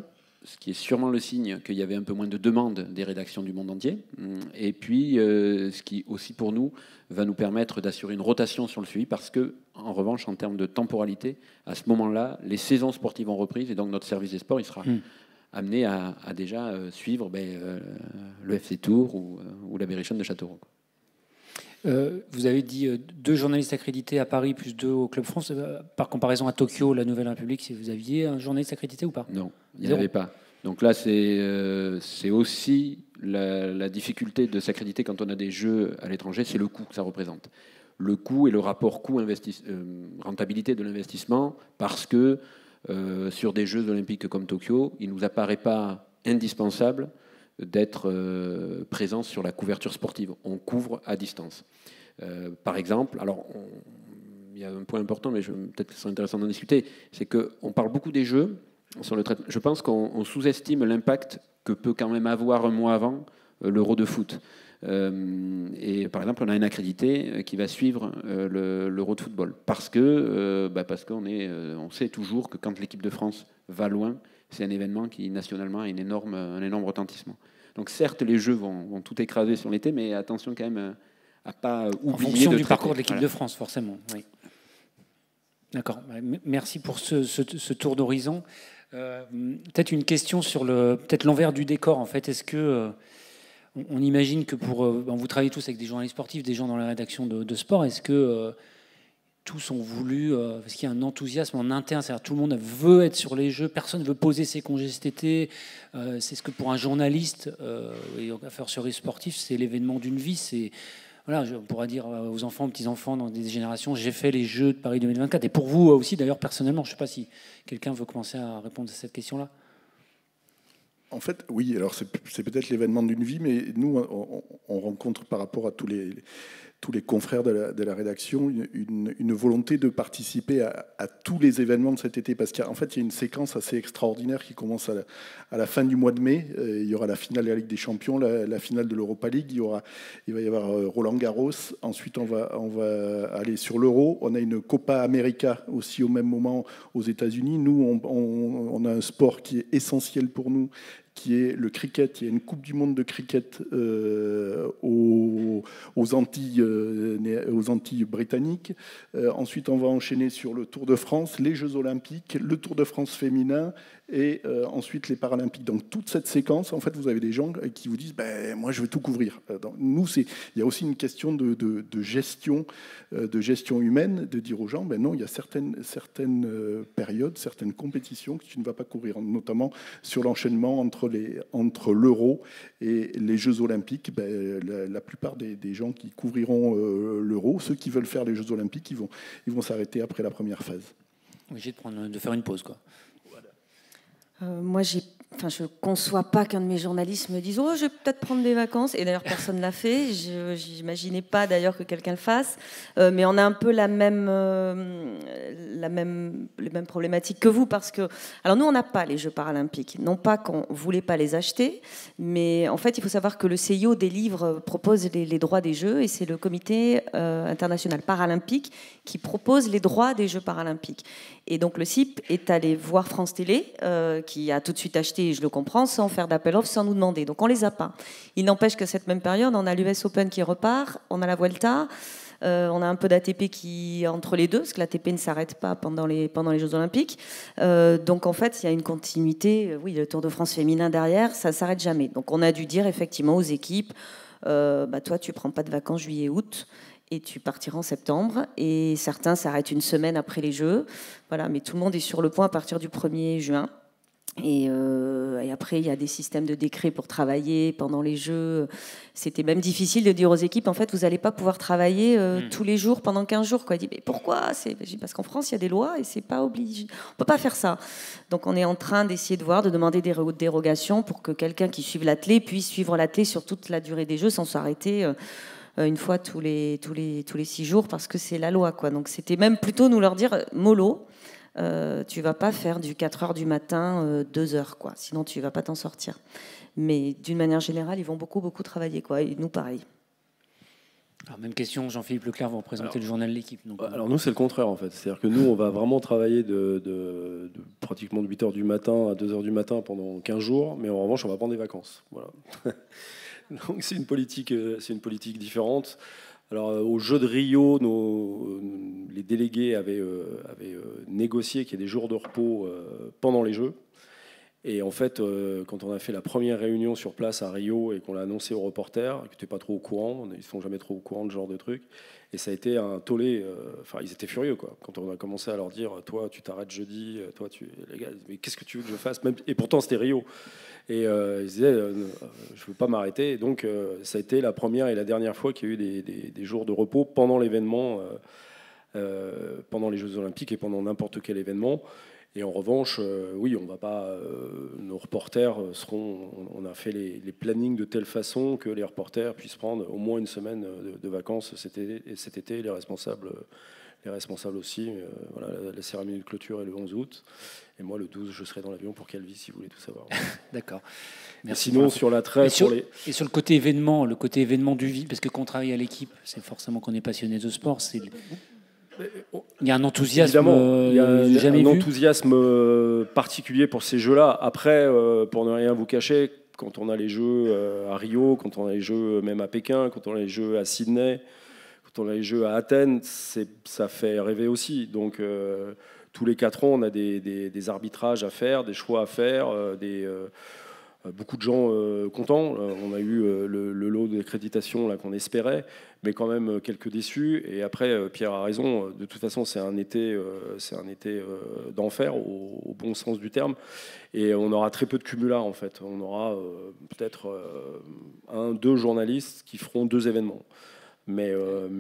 ce qui est sûrement le signe qu'il y avait un peu moins de demandes des rédactions du monde entier. Et puis, ce qui aussi pour nous va nous permettre d'assurer une rotation sur le suivi, parce que, en revanche, en termes de temporalité, à ce moment-là, les saisons sportives ont repris, et donc notre service des sports, il sera amené à déjà suivre le FC Tours ou la Berrichonne de Châteauroux. Vous avez dit 2 journalistes accrédités à Paris plus 2 au Club France. Par comparaison à Tokyo, la Nouvelle République, si vous aviez un journaliste accrédité ou pas? Non, il n'y en avait pas. Donc là, c'est aussi la difficulté de s'accréditer quand on a des Jeux à l'étranger, c'est le coût que ça représente. Le coût et le rapport coût-rentabilité de l'investissement, parce que sur des Jeux olympiques comme Tokyo, il ne nous apparaît pas indispensable d'être présent sur la couverture sportive. On couvre à distance. Par exemple, alors il y a un point important, mais peut-être que ce serait intéressant d'en discuter, c'est qu'on parle beaucoup des Jeux. Je pense qu'on sous-estime l'impact que peut quand même avoir un mois avant l'Euro de foot. Et par exemple, on a un accrédité qui va suivre l'Euro de football, parce qu'on sait toujours que quand l'équipe de France va loin, c'est un événement qui nationalement a un énorme retentissement. Donc certes, les Jeux vont tout écraser sur l'été, mais attention quand même à pas oublier en fonction du parcours de l'équipe de France, forcément. Oui. D'accord. Merci pour ce tour d'horizon. Peut-être une question sur peut-être l'envers du décor. En fait, est-ce que on imagine que vous travaillez tous avec des journalistes sportifs, des gens dans la rédaction de sport. Est-ce que tous ont voulu, parce qu'il y a un enthousiasme en interne, c'est-à-dire tout le monde veut être sur les Jeux, personne ne veut poser ses congés cet été. C'est ce que pour un journaliste, et à faire sur les sportifs, c'est l'événement d'une vie. C'est voilà, on pourra dire aux enfants, aux petits-enfants dans des générations, j'ai fait les Jeux de Paris 2024. Et pour vous aussi, d'ailleurs, personnellement, je ne sais pas si quelqu'un veut commencer à répondre à cette question-là. En fait, oui, alors c'est peut-être l'événement d'une vie, mais nous, on rencontre par rapport à tous les confrères de la rédaction une volonté de participer à tous les événements de cet été, parce qu'en fait, il y a une séquence assez extraordinaire qui commence à la fin du mois de mai. Il y aura la finale de la Ligue des Champions, la finale de l'Europa League, il va y avoir Roland Garros, ensuite on va aller sur l'Euro, on a une Copa América aussi au même moment aux États-Unis. Nous, on a un sport qui est essentiel pour nous, qui est le cricket. Il y a une Coupe du monde de cricket aux Antilles britanniques. Ensuite, on va enchaîner sur le Tour de France, les Jeux olympiques, le Tour de France féminin et ensuite les Paralympiques. Donc toute cette séquence, en fait, vous avez des gens qui vous disent moi, je vais tout couvrir. Donc, nous, il y a aussi une question de gestion humaine, de dire aux gens non, il y a certaines périodes, certaines compétitions que tu ne vas pas couvrir, notamment sur l'enchaînement entre l'Euro et les Jeux olympiques. La plupart des gens qui couvriront l'Euro, ceux qui veulent faire les Jeux olympiques, ils vont s'arrêter après la première phase. Obligé de faire une pause, quoi. Moi, je ne conçois pas qu'un de mes journalistes me dise « Oh, je vais peut-être prendre des vacances ». Et d'ailleurs, personne ne l'a fait. Je n'imaginais pas d'ailleurs que quelqu'un le fasse. Mais on a un peu les mêmes problématiques que vous. Parce que, alors nous, on n'a pas les Jeux paralympiques. Non pas qu'on ne voulait pas les acheter, mais en fait, il faut savoir que le CIO propose les droits des Jeux, et c'est le comité international paralympique qui propose les droits des Jeux paralympiques. Et donc le CIP est allé voir France Télé, qui a tout de suite acheté, et je le comprends, sans faire d'appel offre, sans nous demander. Donc on les a pas. Il n'empêche que cette même période, on a l'US Open qui repart, on a la Vuelta, on a un peu d'ATP qui entre les deux, parce que l'ATP ne s'arrête pas pendant les Jeux Olympiques. Donc en fait, il y a une continuité. Oui, le Tour de France féminin derrière, ça ne s'arrête jamais. Donc on a dû dire effectivement aux équipes, toi, tu prends pas de vacances juillet-août. Et tu partiras en septembre. Et certains s'arrêtent une semaine après les Jeux. Voilà, mais tout le monde est sur le point à partir du 1er juin. Et après, il y a des systèmes de décrets pour travailler pendant les Jeux. C'était même difficile de dire aux équipes, en fait, vous n'allez pas pouvoir travailler tous les jours pendant 15 jours. Quoi. Il dit, mais pourquoi ? Parce qu'en France, il y a des lois et c'est pas obligé. On ne peut pas faire ça. Donc, on est en train d'essayer de demander des dérogations pour que quelqu'un qui suive l'athlé puisse suivre l'athlé sur toute la durée des Jeux sans s'arrêter une fois tous les 6 jours, parce que c'est la loi, quoi. Donc c'était même plutôt nous leur dire mollo, tu vas pas faire du 4h du matin 2h, quoi, sinon tu vas pas t'en sortir. Mais d'une manière générale, ils vont beaucoup travailler, quoi, et nous pareil. Alors, même question, Jean-Philippe Leclerc, vous représentez le journal L'Équipe. Donc, alors nous, c'est le contraire, en fait. C'est-à-dire que nous, on va vraiment travailler de pratiquement de 8h du matin à 2h du matin pendant 15 jours, mais en revanche, on va prendre des vacances. Voilà. Donc c'est une politique différente. Alors au Jeux de Rio, les délégués avaient négocié qu'il y ait des jours de repos pendant les Jeux. Et en fait, quand on a fait la première réunion sur place à Rio et qu'on l'a annoncé aux reporters, qui n'étaient pas trop au courant, ils ne sont jamais trop au courant de ce genre de truc, et ça a été un tollé. Enfin, ils étaient furieux, quoi. Quand on a commencé à leur dire, toi, tu t'arrêtes jeudi, les gars, mais qu'est-ce que tu veux que je fasse ? Même, et pourtant, c'était Rio. Et ils disaient, je ne veux pas m'arrêter. Et donc, ça a été la première et la dernière fois qu'il y a eu des jours de repos pendant l'événement, pendant les Jeux Olympiques et pendant n'importe quel événement. Et en revanche, oui, on va pas. Nos reporters on a fait les plannings de telle façon que les reporters puissent prendre au moins une semaine de vacances cet été. Les responsables aussi. Voilà, la cérémonie de clôture est le 11 août. Et moi, le 12, je serai dans l'avion pour Calvi, si vous voulez tout savoir. D'accord. Merci. Sinon, sur l'attrait... Et sur le côté événement, du vide, parce que quand on travaille à l'équipe, c'est forcément qu'on est passionné de sport. Il y a un enthousiasme, il y a un enthousiasme particulier pour ces jeux-là. Après, pour ne rien vous cacher, quand on a les jeux à Rio, quand on a les jeux même à Pékin, quand on a les jeux à Sydney, quand on a les jeux à Athènes, ça fait rêver aussi. Donc, tous les 4 ans, on a des arbitrages à faire, des choix à faire, beaucoup de gens contents. On a eu le lot d'accréditation qu'on espérait, mais quand même quelques déçus. Et après, Pierre a raison. De toute façon, c'est un été d'enfer au bon sens du terme. Et on aura très peu de cumulards en fait. On aura peut-être 1-2 journalistes qui feront 2 événements. Mais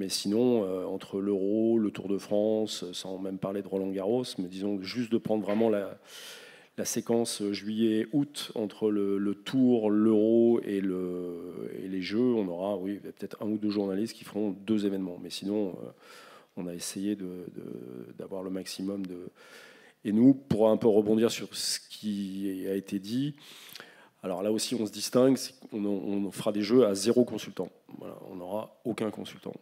sinon, entre l'Euro, le Tour de France, sans même parler de Roland-Garros, mais disons juste de prendre vraiment la séquence juillet-août entre le Tour, l'Euro et les Jeux, on aura peut-être 1 ou 2 journalistes qui feront 2 événements. Mais sinon, on a essayé d'avoir le maximum de... Et nous, pour un peu rebondir sur ce qui a été dit, Alors là aussi, on se distingue, on fera des jeux à 0 consultant. Voilà, on n'aura aucun consultant.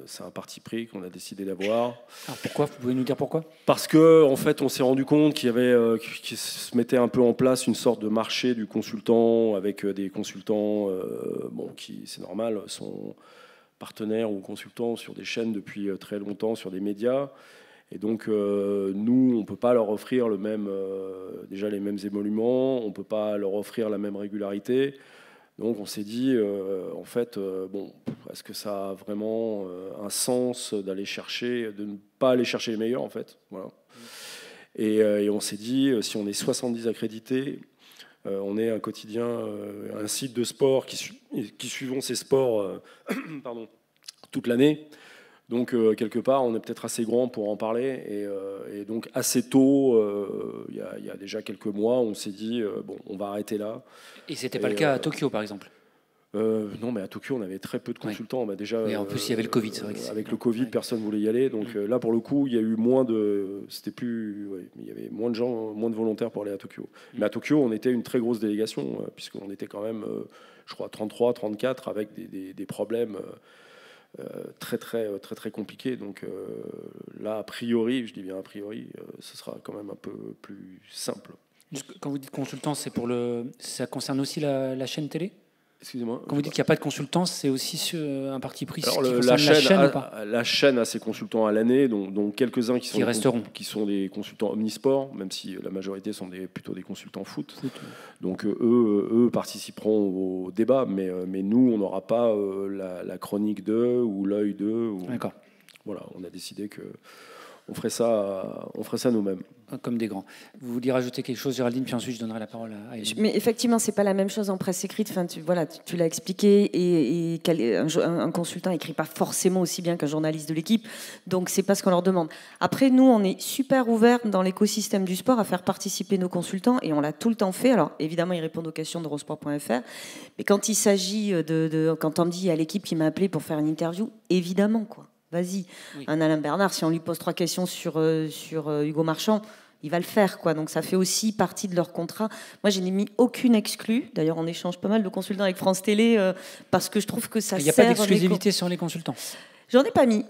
C'est un parti pris qu'on a décidé d'avoir. Alors pourquoi ? Vous pouvez nous dire pourquoi ? Parce qu'en fait, on s'est rendu compte qu'il se mettait un peu en place une sorte de marché du consultant, avec des consultants qui, c'est normal, sont partenaires ou consultants sur des chaînes depuis très longtemps, sur des médias. Et donc, nous, on ne peut pas leur offrir déjà les mêmes émoluments, on ne peut pas leur offrir la même régularité. Donc, on s'est dit, en fait, est-ce que ça a vraiment un sens de ne pas aller chercher les meilleurs, en fait, voilà. Et on s'est dit, si on est 70 accrédités, on est un quotidien, un site de sport qui suivons ces sports toute l'année. Donc, quelque part, on est peut-être assez grand pour en parler. Et donc, assez tôt, il y a déjà quelques mois, on s'est dit, on va arrêter là. Et ce n'était pas le cas à Tokyo, par exemple ? Non, mais à Tokyo, on avait très peu de consultants. Ouais. Déjà, et en plus, il y avait le Covid. C'est vrai que avec le Covid, personne ne voulait y aller. Donc là, pour le coup, il y a eu il y avait moins de gens, moins de volontaires pour aller à Tokyo. Mais à Tokyo, on était une très grosse délégation, puisqu'on était quand même, je crois, 33, 34, avec des problèmes très compliqué. Donc là, a priori, je dis bien a priori, ce sera quand même un peu plus simple. Quand vous dites consultant, ça concerne aussi la chaîne télé ? Excusez-moi. Quand vous dites qu'il n'y a pas de consultants, c'est aussi un parti pris. Alors, la chaîne a ses consultants à l'année, dont quelques-uns qui sont des consultants omnisports, même si la majorité sont plutôt des consultants foot. Donc eux participeront au débat, mais nous, on n'aura pas la chronique d'eux ou l'œil d'eux. D'accord. Voilà, on a décidé que on ferait ça nous-mêmes. Comme des grands. Vous vouliez rajouter quelque chose, Géraldine, puis ensuite je donnerai la parole à Hélène. Mais effectivement, c'est pas la même chose en presse écrite. Enfin, tu l'as expliqué, et un consultant écrit pas forcément aussi bien qu'un journaliste de l'équipe, donc c'est pas ce qu'on leur demande. Après, nous, on est super ouverts dans l'écosystème du sport à faire participer nos consultants, et on l'a tout le temps fait. Alors évidemment, ils répondent aux questions d'Eurosport.fr, mais quand il s'agit quand on me dit à l'équipe qui m'a appelé pour faire une interview, évidemment, quoi. Vas-y, oui. Un Alain Bernard, si on lui pose 3 questions sur Hugo Marchand, il va le faire, quoi. Donc ça fait aussi partie de leur contrat. Moi, je n'ai mis aucune exclue. D'ailleurs, on échange pas mal de consultants avec France Télé parce que je trouve que ça sert. Il n'y a pas d'exclusivité sur les consultants. J'en ai pas mis.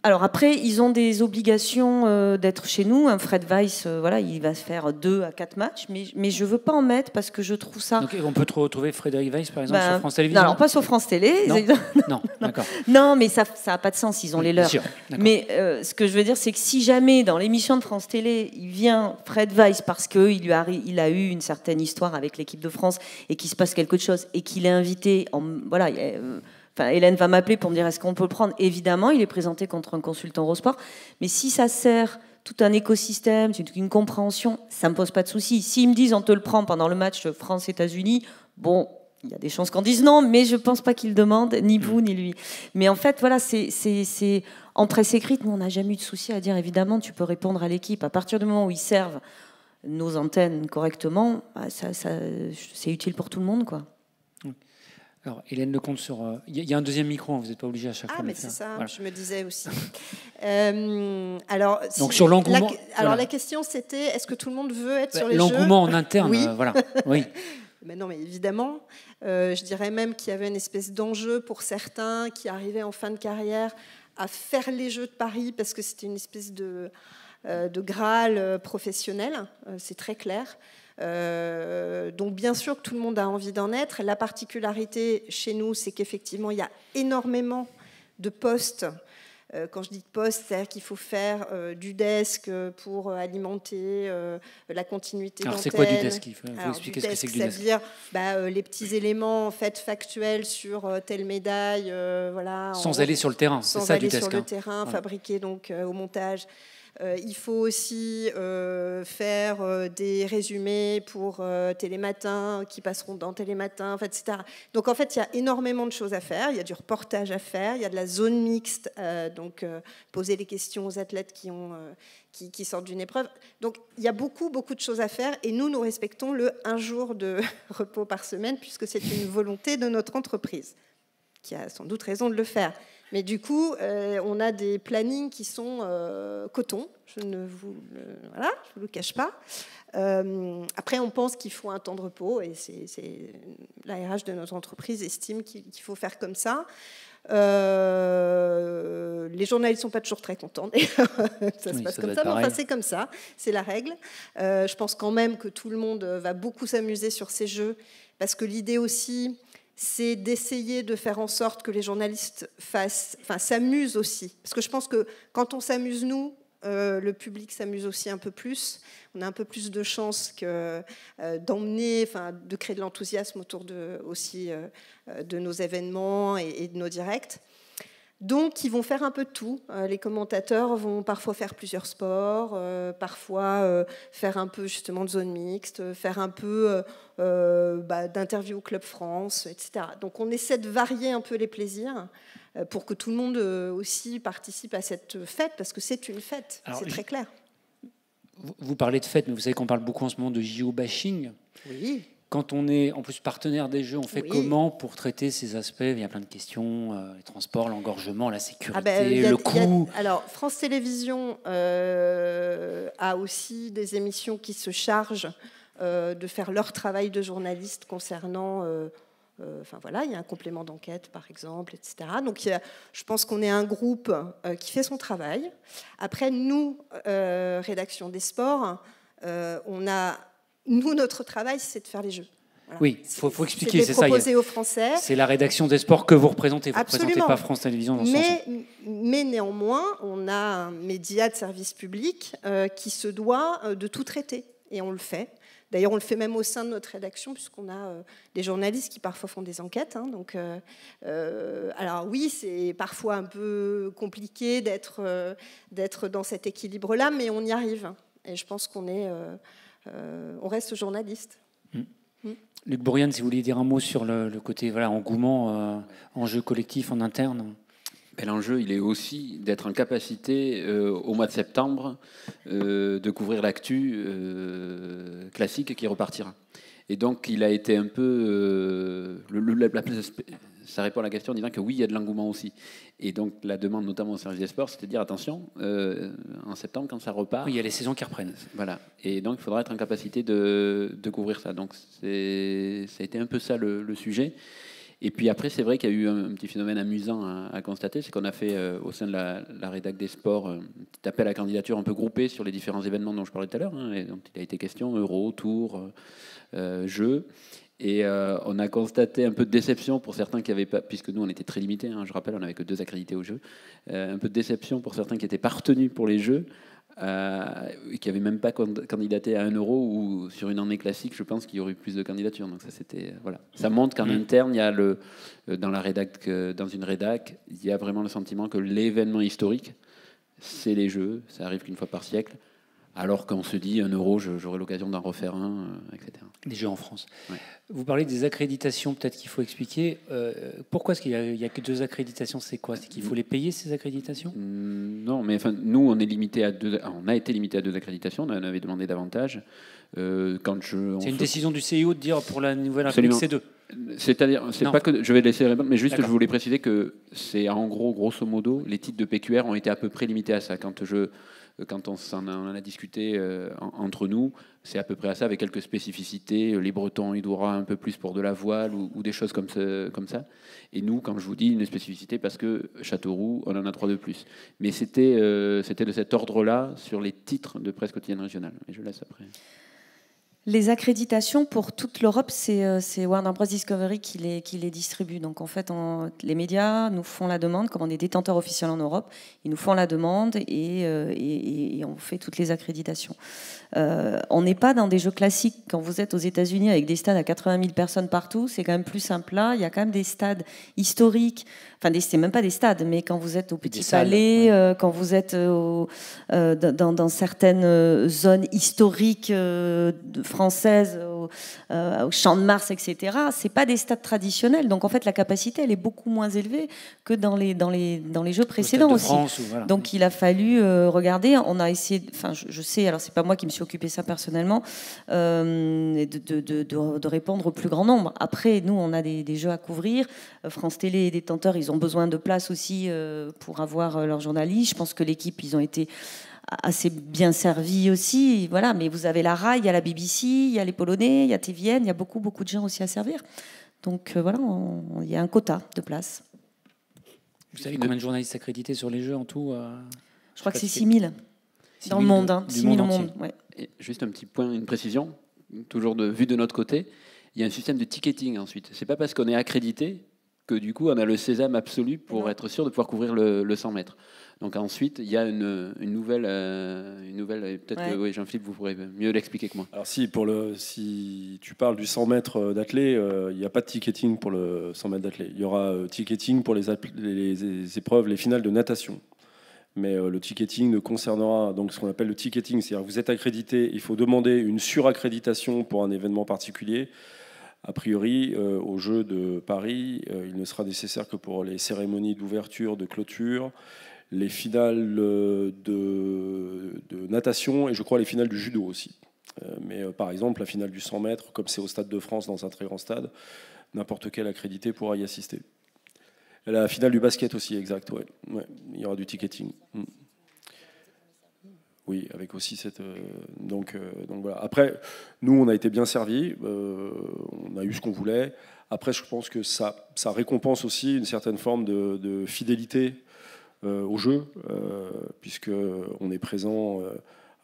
Alors après, ils ont des obligations d'être chez nous. Un Fred Weiss, il va se faire 2 à 4 matchs, mais je veux pas en mettre parce que je trouve ça. Donc on peut retrouver Frédéric Weiss, par exemple, sur France Télévisions. Non, alors pas sur France Télé. Non, d'accord. Non, mais ça a pas de sens. Ils ont les leurs. Mais ce que je veux dire, c'est que si jamais dans l'émission de France Télé, il vient Fred Weiss parce que il a eu une certaine histoire avec l'équipe de France et qu'il se passe quelque chose et qu'il est invité, Hélène va m'appeler pour me dire est-ce qu'on peut le prendre. Évidemment, il est présenté contre un consultant Eurosport. Mais si ça sert tout un écosystème, une compréhension, ça ne me pose pas de souci. S'ils me disent on te le prend pendant le match France-États-Unis, bon, il y a des chances qu'on dise non, mais je ne pense pas qu'ils le demandent, ni vous, ni lui. Mais en fait, voilà, c'est en presse écrite, nous, on n'a jamais eu de souci à dire évidemment, tu peux répondre à l'équipe. À partir du moment où ils servent nos antennes correctement, c'est utile pour tout le monde, quoi. Alors, Hélène Lecomte, il y a un deuxième micro, vous n'êtes pas obligé à chaque fois. Ah, mais c'est ça, voilà. Je me disais aussi. Donc, sur l'engouement. La question, c'était est-ce que tout le monde veut être sur les jeux ? L'engouement en interne, oui. Oui. Mais non, mais évidemment. Je dirais même qu'il y avait une espèce d'enjeu pour certains qui arrivaient en fin de carrière à faire les Jeux de Paris parce que c'était une espèce de Graal professionnel, c'est très clair. Donc bien sûr que tout le monde a envie d'en être. La particularité chez nous, c'est qu'effectivement il y a énormément de postes. Quand je dis postes, c'est-à-dire qu'il faut faire du desk pour alimenter la continuité d'antenne. Alors c'est quoi du desk ? Il faut expliquer ce que c'est que du desk. C'est-à-dire les petits éléments en fait factuels sur telle médaille, sans aller sur le terrain. Sans c'est ça aller du desk. Sur le terrain, fabriqué donc au montage. Il faut aussi faire des résumés pour Télématin, qui passeront dans Télématin, etc. Donc en fait, il y a énormément de choses à faire. Il y a du reportage à faire, il y a de la zone mixte, donc poser des questions aux athlètes qui sortent d'une épreuve. Donc il y a beaucoup de choses à faire. Et nous respectons le 1 jour de repos par semaine, puisque c'est une volonté de notre entreprise, qui a sans doute raison de le faire. Mais du coup, on a des plannings qui sont coton. Je ne vous le cache pas. Après, on pense qu'il faut un temps de repos, et c'est la RH de notre entreprise estime qu'il faut faire comme ça. Les journalistes ne sont pas toujours très contents. Ça se passe comme ça, mais enfin, c'est comme ça, c'est la règle. Je pense quand même que tout le monde va beaucoup s'amuser sur ces jeux, parce que l'idée aussi, c'est d'essayer de faire en sorte que les journalistes s'amusent aussi. Parce que je pense que quand on s'amuse, nous, le public s'amuse aussi un peu plus. On a un peu plus de chances d'emmener, de créer de l'enthousiasme autour de nos événements et de nos directs. Donc, ils vont faire un peu de tout. Les commentateurs vont parfois faire plusieurs sports, parfois faire un peu justement de zone mixte, faire un peu d'interview au Club France, etc. Donc, on essaie de varier un peu les plaisirs pour que tout le monde aussi participe à cette fête, parce que c'est une fête, c'est très clair. Vous parlez de fête, mais vous savez qu'on parle beaucoup en ce moment de JO-bashing. Oui. Quand on est en plus partenaire des Jeux, on fait comment pour traiter ces aspects? Il y a plein de questions, les transports, l'engorgement, la sécurité, le coût. Alors, France Télévisions a aussi des émissions qui se chargent de faire leur travail de journaliste concernant... il y a un complément d'enquête, par exemple, etc. Donc, je pense qu'on est un groupe qui fait son travail. Après, nous, rédaction des sports, notre travail, c'est de faire les jeux. Voilà. Oui, il faut expliquer, c'est ça. Proposer aux Français. C'est la rédaction des sports que vous représentez. Vous ne représentez pas France Télévisions dans ce sens. Mais néanmoins, on a un média de service public qui se doit de tout traiter. Et on le fait. D'ailleurs, on le fait même au sein de notre rédaction, puisqu'on a des journalistes qui parfois font des enquêtes. Alors oui, c'est parfois un peu compliqué d'être dans cet équilibre-là, mais on y arrive. Et je pense qu'on reste journaliste. Luc Bourriane, si vous vouliez dire un mot sur le côté engouement, enjeu collectif en interne. L'enjeu, il est aussi d'être en capacité, au mois de septembre, de couvrir l'actu classique qui repartira. Et donc, il a été un peu... ça répond à la question en disant que oui, il y a de l'engouement aussi. Et donc, la demande, notamment au service des sports, c'était de dire, attention, en septembre, quand ça repart... Oui, il y a les saisons qui reprennent. Voilà. Et donc, il faudra être en capacité de couvrir ça. Donc, ça a été un peu ça le sujet. Et puis après, c'est vrai qu'il y a eu un petit phénomène amusant à constater, c'est qu'on a fait au sein de la rédac des sports un petit appel à candidature un peu groupé sur les différents événements dont je parlais tout à l'heure, et dont il a été question, Euro, Tour, Jeux. Et on a constaté un peu de déception pour certains qui n'avaient pas, puisque nous on était très limités, je rappelle, on n'avait que 2 accrédités aux Jeux, un peu de déception pour certains qui n'étaient pas retenus pour les Jeux, qui n'avaient même pas candidaté à 1 euro, ou sur une année classique, je pense qu'il y aurait eu plus de candidatures. Donc ça, c'était voilà. Ça montre qu'en interne, il y a dans une rédac, il y a vraiment le sentiment que l'événement historique, c'est les Jeux, ça arrive qu'une fois par siècle. Alors qu'on se dit 1 euro, j'aurai l'occasion d'en refaire un, etc. Les Jeux en France. Ouais. Vous parlez des accréditations, peut-être qu'il faut expliquer. Pourquoi est-ce qu'il n'y a que 2 accréditations? C'est quoi? C'est qu'il faut les payer, ces accréditations? Non, mais nous, on est limité à 2. On a été limité à 2 accréditations. On avait demandé davantage. C'est une décision du CIO de dire pour la nouvelle Absolument. c'est 2. C'est-à-dire, c'est pas que je vais laisser répondre, mais juste je voulais préciser que c'est en gros, grosso modo, les titres de PQR ont été à peu près limités à ça. Quand on en a discuté entre nous, c'est à peu près à ça, avec quelques spécificités. Les Bretons, ils doivent un peu plus pour de la voile ou des choses comme ça. Et nous, quand je vous dis une spécificité, parce que Châteauroux, on en a 3 de plus. Mais c'était de cet ordre-là sur les titres de presse quotidienne régionale. Et je laisse après. Les accréditations pour toute l'Europe, c'est Warner Bros. Discovery qui les distribue. Donc en fait, les médias nous font la demande, comme on est détenteur officiel en Europe, ils nous font la demande et on fait toutes les accréditations. On n'est pas dans des jeux classiques. Quand vous êtes aux États-Unis avec des stades à 80 000 personnes partout, c'est quand même plus simple là. Il y a quand même des stades historiques. Enfin, c'est même pas des stades, mais quand vous êtes au Petit Palais, ouais. Quand vous êtes dans certaines zones historiques françaises, au Champ de Mars, etc. C'est pas des stades traditionnels, donc en fait la capacité elle est beaucoup moins élevée que dans les jeux précédents aussi. Voilà. Donc il a fallu regarder. On a essayé, enfin je sais, alors c'est pas moi qui me suis occupé ça personnellement, de répondre au plus grand nombre. Après nous on a des jeux à couvrir. France Télé et détenteurs, ils ont besoin de place aussi pour avoir leurs journalistes. Je pense que l'équipe, ils ont été assez bien servis aussi. Voilà, mais vous avez la RAI, il y a la BBC, il y a les Polonais, il y a TVN, il y a beaucoup de gens aussi à servir. Donc voilà, il y a un quota de place. Vous savez combien de journalistes accrédités sur les jeux en tout Je crois que c'est 6 000 dans le monde. 6 000 au monde. Ouais. Et juste un petit point, une précision, toujours vu de notre côté, il y a un système de ticketing ensuite. C'est pas parce qu'on est accrédité que du coup on a le sésame absolu pour être sûr de pouvoir couvrir le 100 mètres. Donc ensuite il y a une nouvelle peut-être que oui, Jean-Philippe vous pourrez mieux l'expliquer que moi. Alors si tu parles du 100 mètres d'athlée, il n'y a pas de ticketing pour le 100 mètres d'athlée. Il y aura ticketing pour les épreuves, les finales de natation. Mais le ticketing ne concernera donc ce qu'on appelle le ticketing, c'est-à-dire que vous êtes accrédité, il faut demander une suraccréditation pour un événement particulier. A priori, aux Jeux de Paris, il ne sera nécessaire que pour les cérémonies d'ouverture, de clôture, les finales de natation et je crois les finales du judo aussi. Mais par exemple, la finale du 100 mètres, comme c'est au Stade de France, dans un très grand stade, n'importe quel accrédité pourra y assister. Et la finale du basket aussi, exact, ouais. Il y aura du ticketing. Oui, avec aussi cette... Donc voilà. Après, nous, on a été bien servis. On a eu ce qu'on voulait. Après, je pense que ça récompense aussi une certaine forme de fidélité au jeu, puisqu'on est présent...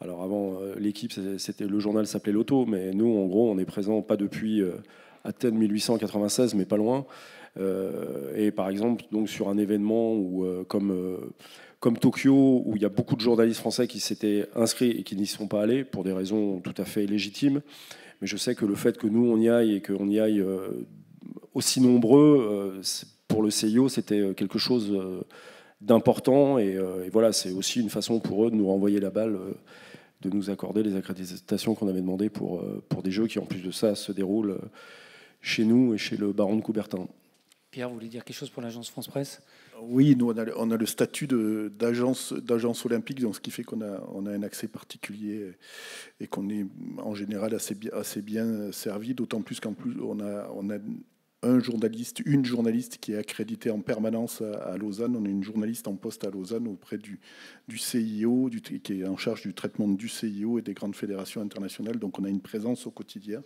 alors avant, l'équipe, le journal s'appelait L'Auto, mais nous, en gros, on est présent pas depuis Athènes 1896, mais pas loin. Et par exemple, donc, sur un événement où, comme Tokyo, où il y a beaucoup de journalistes français qui s'étaient inscrits et qui n'y sont pas allés pour des raisons tout à fait légitimes. Mais je sais que le fait que nous, on y aille et qu'on y aille aussi nombreux, pour le CIO, c'était quelque chose d'important. Et voilà, c'est aussi une façon pour eux de nous renvoyer la balle, de nous accorder les accréditations qu'on avait demandées pour des jeux qui, en plus de ça, se déroulent chez nous et chez le baron de Coubertin. Pierre, vous voulez dire quelque chose pour l'agence France Presse ? Oui, nous, on a le statut d'agence olympique, donc ce qui fait qu'on a un accès particulier et qu'on est en général assez bien servi, d'autant plus qu'en plus on a une journaliste qui est accréditée en permanence à Lausanne. On a une journaliste en poste à Lausanne auprès du CIO, qui est en charge du traitement du CIO et des grandes fédérations internationales. Donc on a une présence au quotidien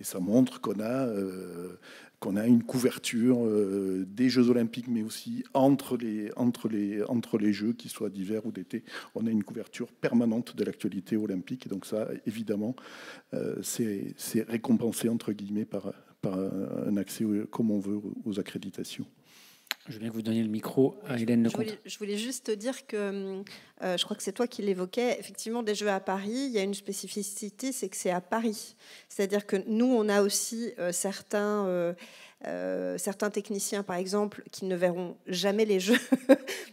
et ça montre qu'on a une couverture des Jeux Olympiques, mais aussi entre les Jeux, qu'ils soient d'hiver ou d'été. On a une couverture permanente de l'actualité olympique. Et donc ça, évidemment, c'est récompensé, entre guillemets, par un accès comme on veut aux accréditations. Je veux bien que vous donniez le micro à Hélène Lecomte. Je voulais juste dire que, je crois que c'est toi qui l'évoquais, effectivement, des Jeux à Paris, il y a une spécificité, c'est que c'est à Paris. C'est-à-dire que nous, on a aussi certains techniciens, par exemple, qui ne verront jamais les Jeux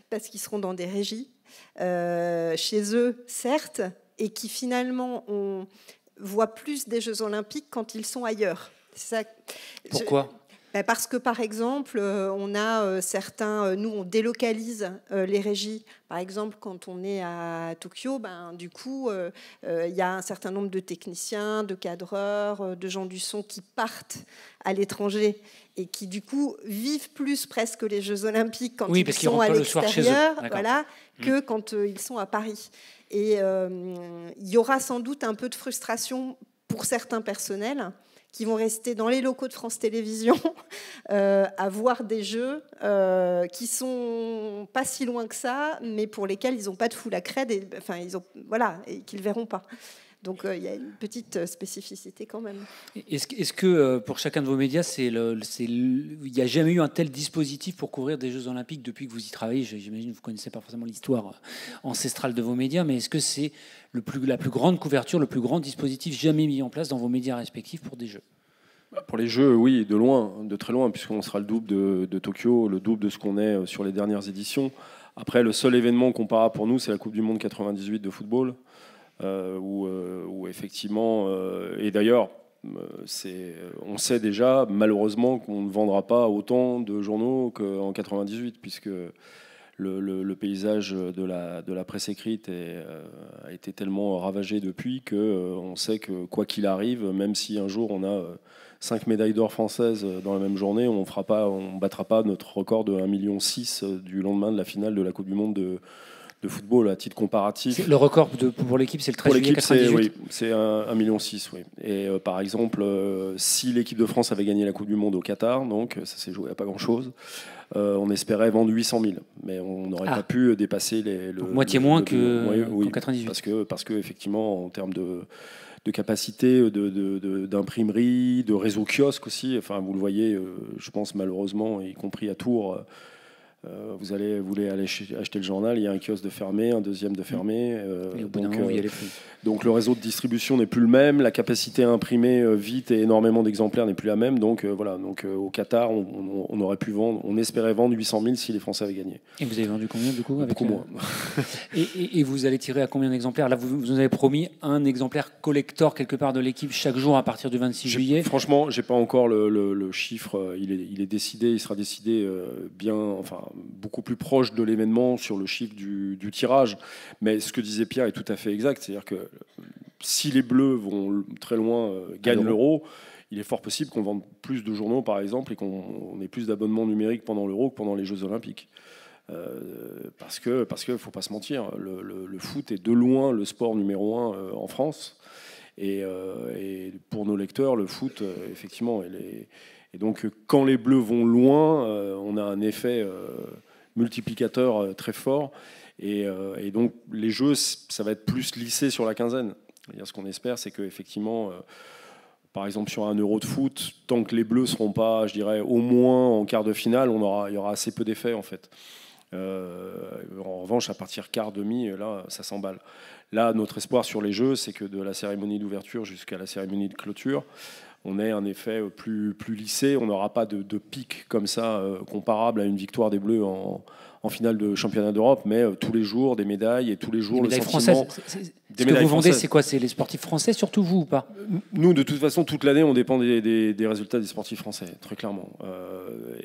parce qu'ils seront dans des régies, chez eux, certes, et qui finalement voient plus des Jeux Olympiques quand ils sont ailleurs. Ça, pourquoi ? Parce que, par exemple, on a nous, on délocalise les régies. Par exemple, quand on est à Tokyo, du coup, il y a un certain nombre de techniciens, de cadreurs, de gens du son qui partent à l'étranger et qui, du coup, vivent plus presque les Jeux Olympiques quand ils sont à l'extérieur, que quand ils sont à Paris. Et il y aura sans doute un peu de frustration pour certains personnels qui vont rester dans les locaux de France Télévisions à voir des jeux qui sont pas si loin que ça, mais pour lesquels ils n'ont pas de foule à crête et qu'ils ne verront pas. Donc il y a une petite spécificité quand même. Est-ce que pour chacun de vos médias, il n'y a jamais eu un tel dispositif pour couvrir des Jeux Olympiques depuis que vous y travaillez ? J'imagine que vous ne connaissez pas forcément l'histoire ancestrale de vos médias, mais est-ce que c'est la plus grande couverture, le plus grand dispositif jamais mis en place dans vos médias respectifs pour des Jeux ? Pour les Jeux, oui, de très loin, puisqu'on sera le double de Tokyo, le double de ce qu'on est sur les dernières éditions. Après, le seul événement comparable pour nous, c'est la Coupe du Monde 98 de football. Où effectivement, et d'ailleurs, On sait déjà, malheureusement, qu'on ne vendra pas autant de journaux qu'en 98, puisque le paysage de la presse écrite a été tellement ravagé depuis qu'on sait que, quoi qu'il arrive, même si un jour on a 5 médailles d'or françaises dans la même journée, on ne battra pas notre record de 1,6 million du lendemain de la finale de la Coupe du Monde de football, à titre comparatif. Le record pour l'équipe, c'est le 13 juillet 98. C'est 1,6 million. Oui. Et par exemple, si l'équipe de France avait gagné la Coupe du Monde au Qatar, donc ça s'est joué à pas grand-chose, on espérait vendre 800 000. Mais on n'aurait pas pu dépasser moitié moins qu'en 98. Parce que effectivement, en termes de capacité d'imprimerie, de réseau kiosque aussi, enfin, vous le voyez, je pense malheureusement, y compris à Tours, vous voulez aller acheter le journal, il y a un kiosque de fermé, un deuxième de fermé. Donc le réseau de distribution n'est plus le même, la capacité à imprimer vite et énormément d'exemplaires n'est plus la même. Donc voilà. Donc au Qatar, on aurait pu vendre, on espérait vendre 800 000 si les Français avaient gagné. Et vous avez vendu combien du coup Beaucoup moins. Et vous allez tirer à combien d'exemplaires? Là, vous nous avez promis un exemplaire collector quelque part de l'équipe chaque jour à partir du 26 juillet. Franchement, j'ai pas encore le chiffre. Il est décidé, il sera décidé beaucoup plus proche de l'événement sur le chiffre du tirage. Mais ce que disait Pierre est tout à fait exact. C'est-à-dire que si les Bleus vont très loin, gagnent l'Euro, il est fort possible qu'on vende plus de journaux, par exemple, et qu'on ait plus d'abonnements numériques pendant l'Euro que pendant les Jeux Olympiques. Parce que faut pas se mentir, le foot est de loin le sport numéro 1 en France. Et pour nos lecteurs, le foot, effectivement, et donc quand les Bleus vont loin, on a un effet multiplicateur très fort. Et donc les jeux, ça va être plus lissé sur la quinzaine. Ce qu'on espère, c'est qu'effectivement, par exemple sur un Euro de foot, tant que les Bleus ne seront pas, je dirais, au moins en quart de finale, il y aura assez peu d'effets en fait. En revanche, à partir quart, demi, là, ça s'emballe. Là, notre espoir sur les Jeux, c'est que de la cérémonie d'ouverture jusqu'à la cérémonie de clôture, on ait un effet plus lissé. On n'aura pas de pic comme ça, comparable à une victoire des Bleus en finale de championnat d'Europe, mais tous les jours des médailles et tous les jours le sentiment. Ce que vous vendez, c'est quoi? C'est les sportifs français, surtout vous ou pas? Nous, de toute façon, toute l'année, on dépend des résultats des sportifs français, très clairement.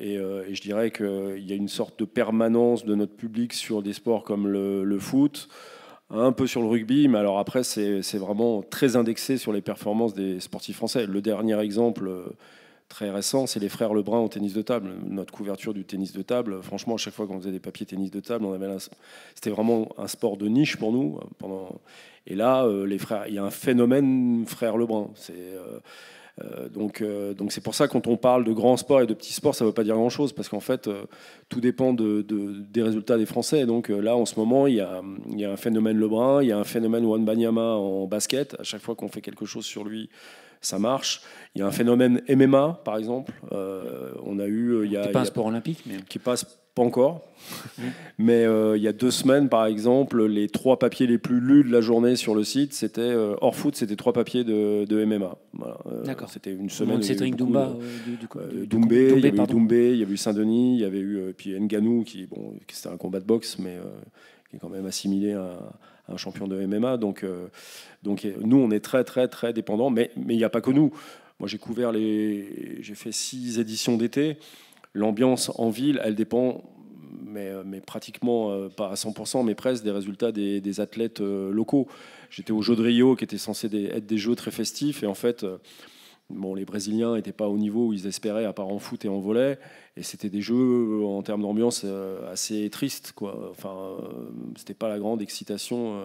Et je dirais qu'il y a une sorte de permanence de notre public sur des sports comme le foot, un peu sur le rugby, mais alors après, c'est vraiment très indexé sur les performances des sportifs français. Le dernier exemple très récent, c'est les frères Lebrun au tennis de table. Notre couverture du tennis de table, franchement, à chaque fois qu'on faisait des papiers tennis de table, c'était vraiment un sport de niche pour nous. Et là, les frères, il y a un phénomène frères Lebrun. Donc c'est pour ça, quand on parle de grands sports et de petits sports, ça ne veut pas dire grand-chose, parce qu'en fait, tout dépend des résultats des Français. Et donc là, en ce moment, il y a un phénomène Lebrun, il y a un phénomène Wembanyama en basket. À chaque fois qu'on fait quelque chose sur lui, ça marche. Il y a un phénomène MMA, par exemple. On a eu... C'est pas un sport olympique, mais... Qui passe pas encore. Mais il y a 2 semaines, par exemple, les 3 papiers les plus lus de la journée sur le site, c'était hors foot, c'était 3 papiers de MMA. Voilà. D'accord. C'était une semaine. Cédric Doumbé, Doumbé, il y avait eu Saint-Denis, il y avait eu puis Ngannou, qui c'était un combat de boxe, mais qui est quand même assimilé à un champion de MMA. Donc nous, on est très, très, très dépendants. Mais il n'y a pas que nous. Moi, j'ai fait 6 éditions d'été. L'ambiance en ville, elle dépend, mais pratiquement pas à 100%, mais presque des résultats des athlètes locaux. J'étais aux Jeux de Rio, qui étaient censés être des jeux très festifs, et en fait, les Brésiliens n'étaient pas au niveau où ils espéraient, à part en foot et en volley, et c'était des jeux en termes d'ambiance assez tristes, quoi. Enfin, c'était pas la grande excitation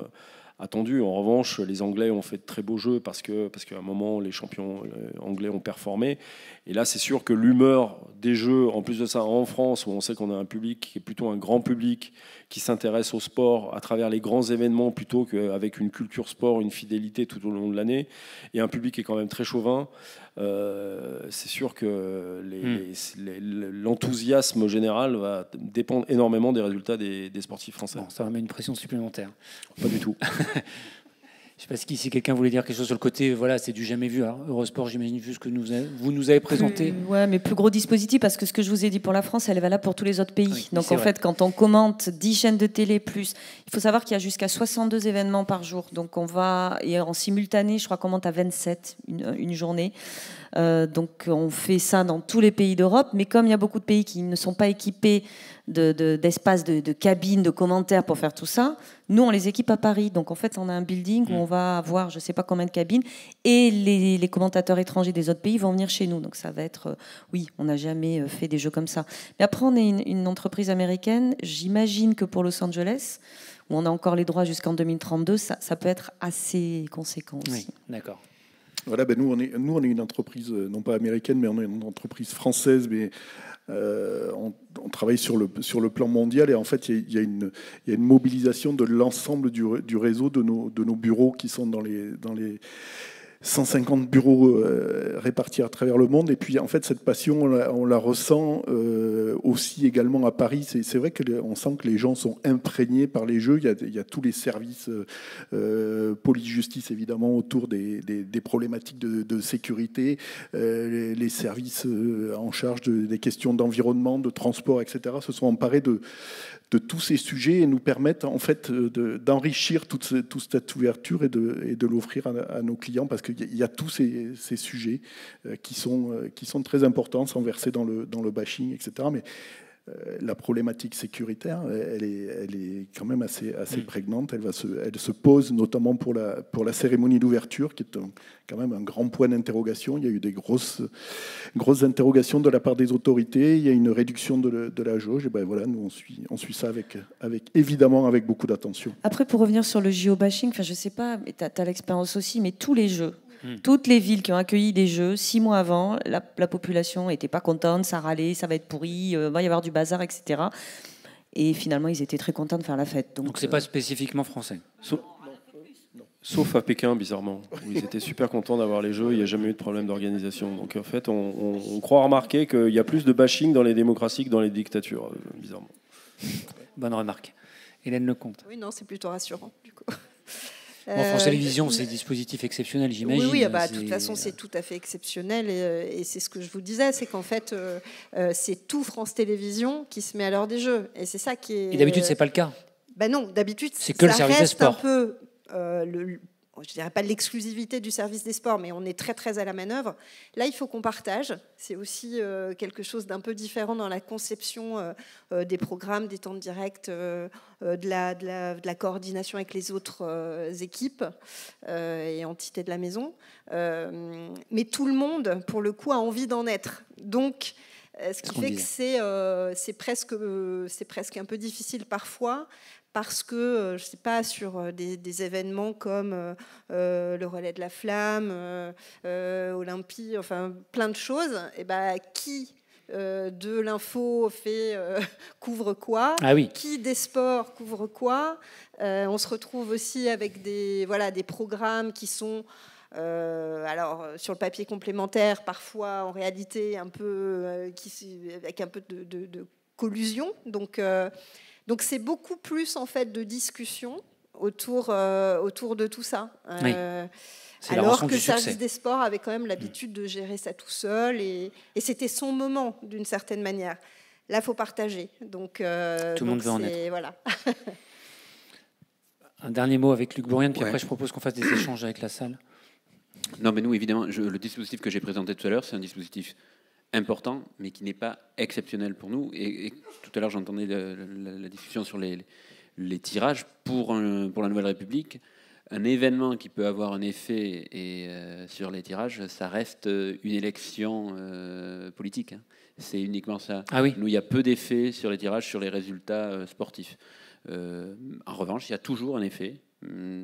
attendue. En revanche, les Anglais ont fait de très beaux jeux parce qu'à un moment, les champions anglais ont performé. Et là, c'est sûr que l'humeur des jeux, en plus de ça, en France, où on sait qu'on a un public qui est plutôt un grand public, qui s'intéresse au sport à travers les grands événements plutôt qu'avec une culture sport, une fidélité tout au long de l'année, et un public qui est quand même très chauvin, c'est sûr que l'enthousiasme général va dépendre énormément des résultats des sportifs français. Bon, ça va mettre une pression supplémentaire. Pas du tout. Je ne sais pas si quelqu'un voulait dire quelque chose sur le côté, voilà, c'est du jamais vu. Alors, Eurosport, j'imagine, vu ce que vous nous avez présenté. Oui, mais plus gros dispositif, parce que ce que je vous ai dit pour la France, elle est valable pour tous les autres pays. Oui, donc en fait, quand on commente 10 chaînes de télé plus, il faut savoir qu'il y a jusqu'à 62 événements par jour. Donc et en simultané, je crois qu'on monte à 27 une journée. Donc on fait ça dans tous les pays d'Europe, mais comme il y a beaucoup de pays qui ne sont pas équipés d'espaces, de cabines, de commentaires pour faire tout ça, nous on les équipe à Paris. Donc en fait on a un building où on va avoir je ne sais pas combien de cabines et les commentateurs étrangers des autres pays vont venir chez nous. Donc ça va être, oui, on n'a jamais fait des jeux comme ça. Mais après on est une entreprise américaine, j'imagine que pour Los Angeles, où on a encore les droits jusqu'en 2032, ça peut être assez conséquent aussi. Oui, d'accord. Voilà, nous on est une entreprise, non pas américaine, mais on est une entreprise française, mais on travaille sur le plan mondial, et en fait il y a une mobilisation de l'ensemble du réseau de nos bureaux qui sont dans les 150 bureaux répartis à travers le monde. Et puis en fait cette passion on la ressent aussi également à Paris. C'est vrai qu'on sent que les gens sont imprégnés par les jeux. Il y a tous les services police-justice évidemment autour des problématiques de sécurité, les services en charge des questions d'environnement, de transport, etc. se sont emparés de tous ces sujets et nous permettent en fait d'enrichir toute cette ouverture et de l'offrir à nos clients, parce qu'il y a tous ces sujets qui sont très importants, sans verser dans le bashing, etc. Mais la problématique sécuritaire, elle est quand même assez prégnante. Elle se pose notamment pour la cérémonie d'ouverture, qui est quand même un grand point d'interrogation. Il y a eu des grosses interrogations de la part des autorités. Il y a une réduction de la jauge. Et ben voilà, nous on suit ça évidemment avec beaucoup d'attention. Après, pour revenir sur le géobashing, je sais pas, mais tu as l'expérience aussi, mais tous les jeux. Toutes les villes qui ont accueilli des jeux, 6 mois avant, la population n'était pas contente, ça râlait, ça va être pourri, va y avoir du bazar, etc. Et finalement, ils étaient très contents de faire la fête. Donc c'est pas spécifiquement français. Sauf à Pékin, bizarrement, où ils étaient super contents d'avoir les jeux, il n'y a jamais eu de problème d'organisation. Donc en fait, on croit remarquer qu'il y a plus de bashing dans les démocraties que dans les dictatures, bizarrement. Bonne remarque. Hélène Lecomte. Oui, non, c'est plutôt rassurant, du coup. Bon, France Télévisions, c'est un dispositif exceptionnel, j'imagine. Oui, de toute façon, c'est tout à fait exceptionnel. Et c'est ce que je vous disais, c'est qu'en fait, c'est tout France Télévisions qui se met à l'heure des jeux. Et c'est ça qui est... Et d'habitude, c'est pas le cas. Non, d'habitude, c'est que le service des sports. Un peu, je dirais pas l'exclusivité du service des sports, mais on est très très à la manœuvre. Là, il faut qu'on partage. C'est aussi quelque chose d'un peu différent dans la conception des programmes, des temps de direct, de la coordination avec les autres équipes et entités de la maison. Mais tout le monde, pour le coup, a envie d'en être. Donc, ce qui fait que c'est presque un peu difficile parfois, parce que, je ne sais pas, sur des événements comme le relais de la flamme, Olympie, enfin plein de choses, et qui de l'info couvre quoi, qui des sports couvre quoi. On se retrouve aussi avec des programmes qui sont... alors sur le papier complémentaire, parfois en réalité un peu avec un peu de collusion, donc c'est beaucoup plus en fait de discussion autour de tout ça. Oui. Alors que le service des sports avait quand même l'habitude de gérer ça tout seul, et c'était son moment d'une certaine manière. Là, il faut partager. Donc tout le monde veut en être. Voilà. Un dernier mot avec Luc Bourrienne, puis après je propose qu'on fasse des échanges avec la salle. Non, mais nous, évidemment, le dispositif que j'ai présenté tout à l'heure, c'est un dispositif important, mais qui n'est pas exceptionnel pour nous. Et tout à l'heure, j'entendais la discussion sur les tirages pour la Nouvelle République. Un événement qui peut avoir un effet sur les tirages, ça reste une élection politique. C'est uniquement ça. Ah oui. Nous, il y a peu d'effets sur les tirages, sur les résultats sportifs. En revanche, il y a toujours un effet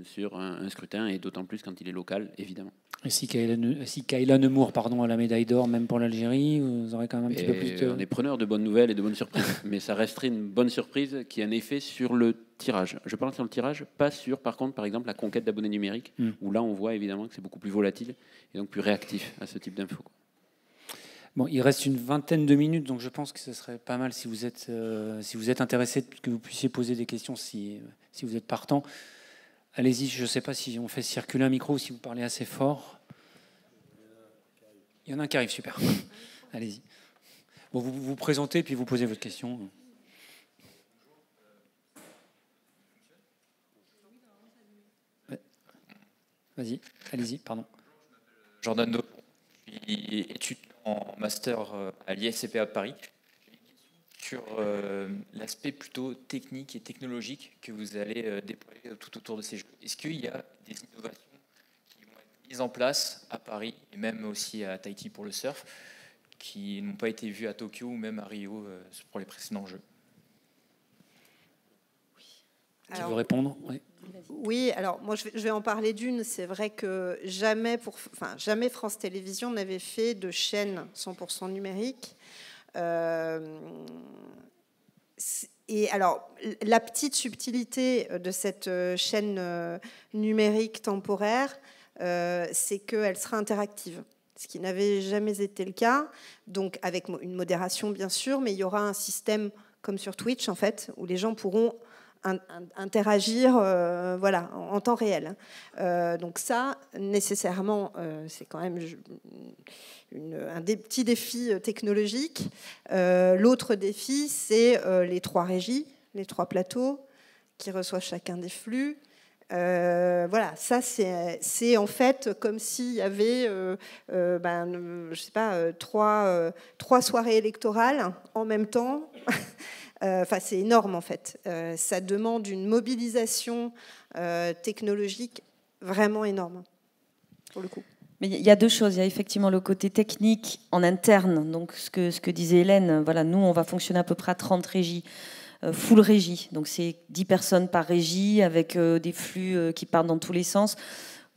sur un scrutin, et d'autant plus quand il est local, évidemment. Et si Kayla Nemours a la médaille d'or, même pour l'Algérie, vous aurez quand même un petit peu plus de... On est preneur de bonnes nouvelles et de bonnes surprises, mais ça resterait une bonne surprise qui a un effet sur le tirage. Je parle sur le tirage, pas sur, par contre, par exemple, la conquête d'abonnés numériques, où là, on voit évidemment que c'est beaucoup plus volatile et donc plus réactif à ce type d'infos. Bon, il reste une vingtaine de minutes, donc je pense que ce serait pas mal si vous êtes intéressé, que vous puissiez poser des questions si vous êtes partant. Allez-y, je ne sais pas si on fait circuler un micro ou si vous parlez assez fort. Il y en a un qui arrive, super. Allez-y. Bon, vous vous présentez puis vous posez votre question. Vas-y, allez-y, pardon. Jordan Do, je suis étudiant en master à l'ISCPA de Paris. Sur l'aspect plutôt technique et technologique que vous allez déployer tout autour de ces jeux. Est-ce qu'il y a des innovations qui vont être mises en place à Paris et même aussi à Tahiti pour le surf qui n'ont pas été vues à Tokyo ou même à Rio pour les précédents jeux? Qui veut répondre? Oui, alors moi je vais en parler d'une. C'est vrai que jamais France Télévisions n'avait fait de chaîne 100% numérique. Et alors, la petite subtilité de cette chaîne numérique temporaire, c'est qu'elle sera interactive, ce qui n'avait jamais été le cas, donc avec une modération bien sûr, mais il y aura un système comme sur Twitch en fait, où les gens pourront interagir voilà, en temps réel. Donc ça, nécessairement, c'est quand même un des petits défis technologiques. L'autre défi, c'est les 3 régies, les 3 plateaux qui reçoivent chacun des flux. Voilà, ça c'est en fait comme s'il y avait, je sais pas, 3 soirées électorales en même temps. Enfin, c'est énorme en fait. Ça demande une mobilisation technologique vraiment énorme pour le coup. Mais il y a 2 choses. Il y a effectivement le côté technique en interne. Donc ce que disait Hélène, voilà, nous on va fonctionner à peu près à 30 régies. Full régie, donc c'est 10 personnes par régie avec des flux qui partent dans tous les sens.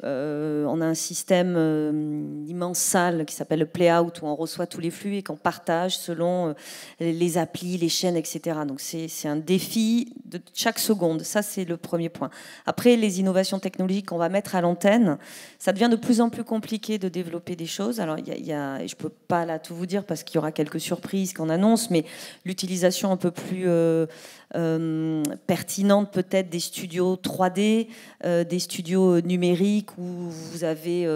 On a un système immense salle qui s'appelle le Playout où on reçoit tous les flux et qu'on partage selon les applis, les chaînes, etc. Donc c'est un défi de chaque seconde. Ça, c'est le premier point. Après, les innovations technologiques qu'on va mettre à l'antenne, ça devient de plus en plus compliqué de développer des choses. Alors, et je ne peux pas là tout vous dire parce qu'il y aura quelques surprises qu'on annonce, mais l'utilisation un peu plus pertinente peut-être des studios 3D, des studios numériques où vous avez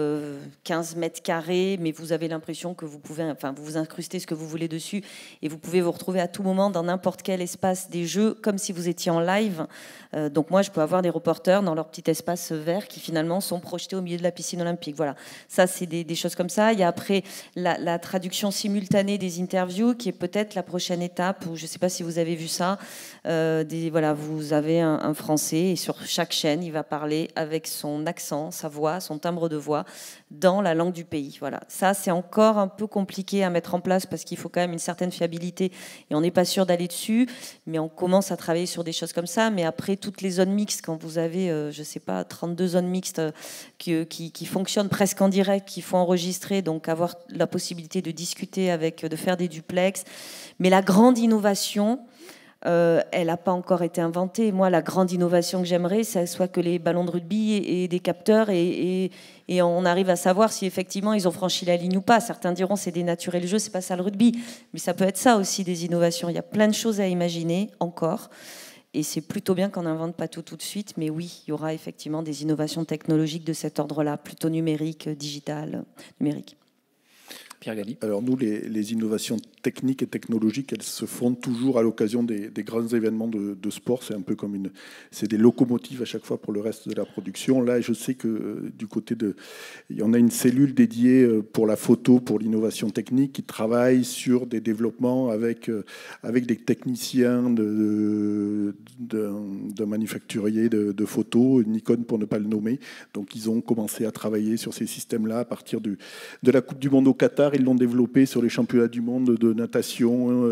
15 mètres carrés, mais vous avez l'impression que vous pouvez, vous incrustez ce que vous voulez dessus et vous pouvez vous retrouver à tout moment dans n'importe quel espace des jeux comme si vous étiez en live. Donc moi, je peux avoir des reporters dans leur petit espace vert qui finalement sont projetés au milieu de la piscine olympique. Voilà, ça c'est des choses comme ça. Il y a après la traduction simultanée des interviews qui est peut-être la prochaine étape où je ne sais pas si vous avez vu ça. Voilà, vous avez un Français et sur chaque chaîne, il va parler avec son accent, sa voix, son timbre de voix dans la langue du pays. Voilà, ça c'est encore un peu compliqué à mettre en place parce qu'il faut quand même une certaine fiabilité et on n'est pas sûr d'aller dessus, mais on commence à travailler sur des choses comme ça. Mais après, toutes les zones mixtes, quand vous avez, je sais pas, 32 zones mixtes qui fonctionnent presque en direct, qu'il faut enregistrer, donc avoir la possibilité de discuter de faire des duplex. Mais la grande innovation, elle n'a pas encore été inventée. Moi, la grande innovation que j'aimerais, c'est soit que les ballons de rugby aient des capteurs et on arrive à savoir si effectivement ils ont franchi la ligne ou pas. Certains diront c'est dénaturer le jeu, c'est pas ça le rugby, mais ça peut être ça aussi des innovations. Il y a plein de choses à imaginer encore. Et c'est plutôt bien qu'on n'invente pas tout de suite, mais oui, il y aura effectivement des innovations technologiques de cet ordre-là, plutôt numérique, digital, numérique. Pierre Galli. Alors nous, les innovations techniques et technologiques, elles se font toujours à l'occasion des grands événements de sport. C'est un peu comme c'est des locomotives à chaque fois pour le reste de la production. Là, je sais que du côté il y en a une cellule dédiée pour la photo, pour l'innovation technique, qui travaille sur des développements avec des techniciens d'un manufacturier de photos, Nikon pour ne pas le nommer. Donc ils ont commencé à travailler sur ces systèmes-là à partir de la Coupe du Monde au Qatar. Ils l'ont développé sur les championnats du monde de natation,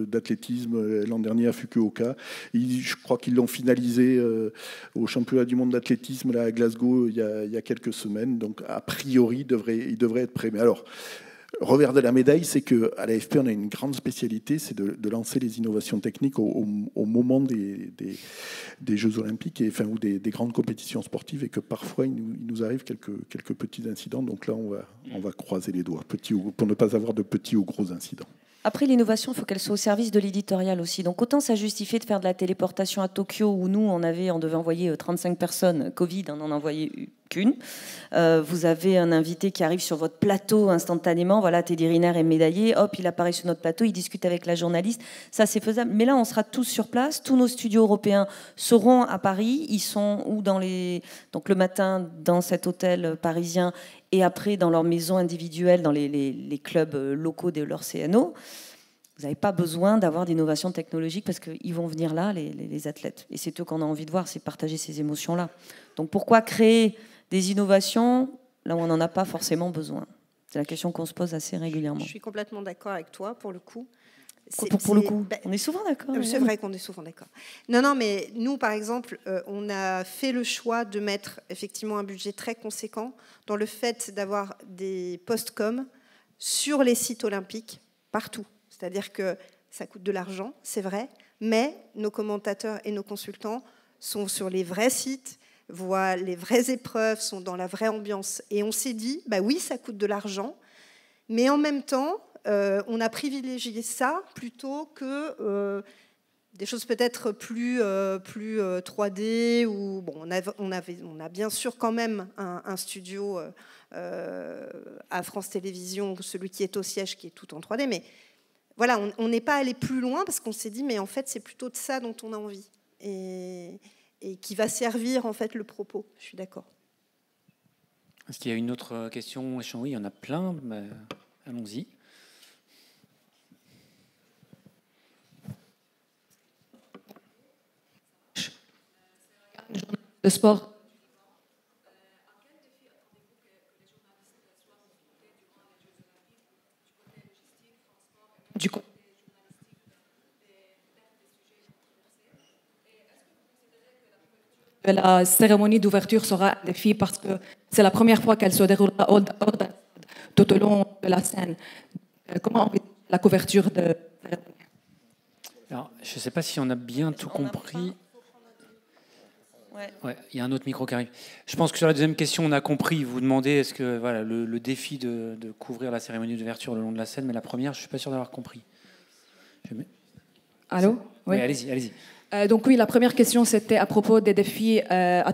d'athlétisme l'an dernier à Fukuoka. Je crois qu'ils l'ont finalisé au championnat du monde d'athlétisme là, à Glasgow il y a quelques semaines. Donc a priori, il devrait être prêt. Mais alors, revers de la médaille, c'est qu'à l'AFP, on a une grande spécialité, c'est de lancer les innovations techniques au moment des Jeux Olympiques ou des grandes compétitions sportives, et que parfois il nous arrive quelques petits incidents. Donc là, on va croiser les doigts pour ne pas avoir de petits ou gros incidents. Après, l'innovation, il faut qu'elle soit au service de l'éditorial aussi. Donc, autant ça justifie de faire de la téléportation à Tokyo, où nous, on devait envoyer 35 personnes, Covid, on n'en envoyait qu'une. Vous avez un invité qui arrive sur votre plateau instantanément. Voilà, Teddy Riner est médaillé. Hop, il apparaît sur notre plateau, il discute avec la journaliste. Ça, c'est faisable. Mais là, on sera tous sur place. Tous nos studios européens seront à Paris. Ils sont donc le matin dans cet hôtel parisien et après dans leur maison individuelle, dans les clubs locaux de leur CNO. Vous n'avez pas besoin d'avoir d'innovation technologique parce qu'ils vont venir là, les athlètes. Et c'est eux qu'on a envie de voir, c'est partager ces émotions-là. Donc pourquoi créer des innovations là où on n'en a pas forcément besoin? C'est la question qu'on se pose assez régulièrement. Je suis complètement d'accord avec toi, pour le coup. Pour le coup, on est souvent d'accord. C'est vrai qu'on est souvent d'accord. Non, mais nous, par exemple, on a fait le choix de mettre effectivement un budget très conséquent dans le fait d'avoir des post-com sur les sites olympiques, partout. C'est-à-dire que ça coûte de l'argent, c'est vrai, mais nos commentateurs et nos consultants sont sur les vrais sites, voient les vraies épreuves, sont dans la vraie ambiance. Et on s'est dit, bah oui, ça coûte de l'argent, mais en même temps, on a privilégié ça plutôt que des choses peut-être plus 3D. Ou, bon, on a bien sûr quand même un studio à France Télévisions, celui qui est au siège, qui est tout en 3D, mais voilà, on n'est pas allé plus loin parce qu'on s'est dit, mais en fait, c'est plutôt de ça dont on a envie et qui va servir en fait le propos. Je suis d'accord. Est-ce qu'il y a une autre question? Oui, il y en a plein. Mais allons-y. Le sport. Du coup, la cérémonie d'ouverture sera un défi parce que c'est la première fois qu'elle se déroulera tout au long de la scène. Comment la couverture de cérémonie? Alors, je ne sais pas si on a bien tout compris. Ouais, il y a un autre micro qui arrive. Je pense que sur la deuxième question, on a compris. Vous demandez est-ce que voilà, le défi de couvrir la cérémonie d'ouverture le long de la scène, mais la première, je ne suis pas sûr d'avoir compris. Allô? Oui, allez-y. Donc oui, la première question, c'était à propos des défis. À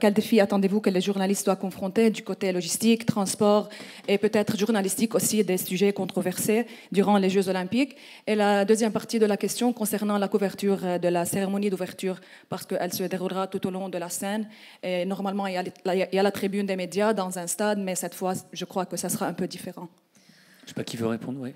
quel défi attendez-vous que les journalistes soient confrontés du côté logistique, transport et peut-être journalistique aussi des sujets controversés durant les Jeux Olympiques? Et la deuxième partie de la question concernant la couverture de la cérémonie d'ouverture, parce qu'elle se déroulera tout au long de la scène. Et normalement, il y a la tribune des médias dans un stade, mais cette fois, je crois que ça sera un peu différent. Je ne sais pas qui veut répondre. Oui,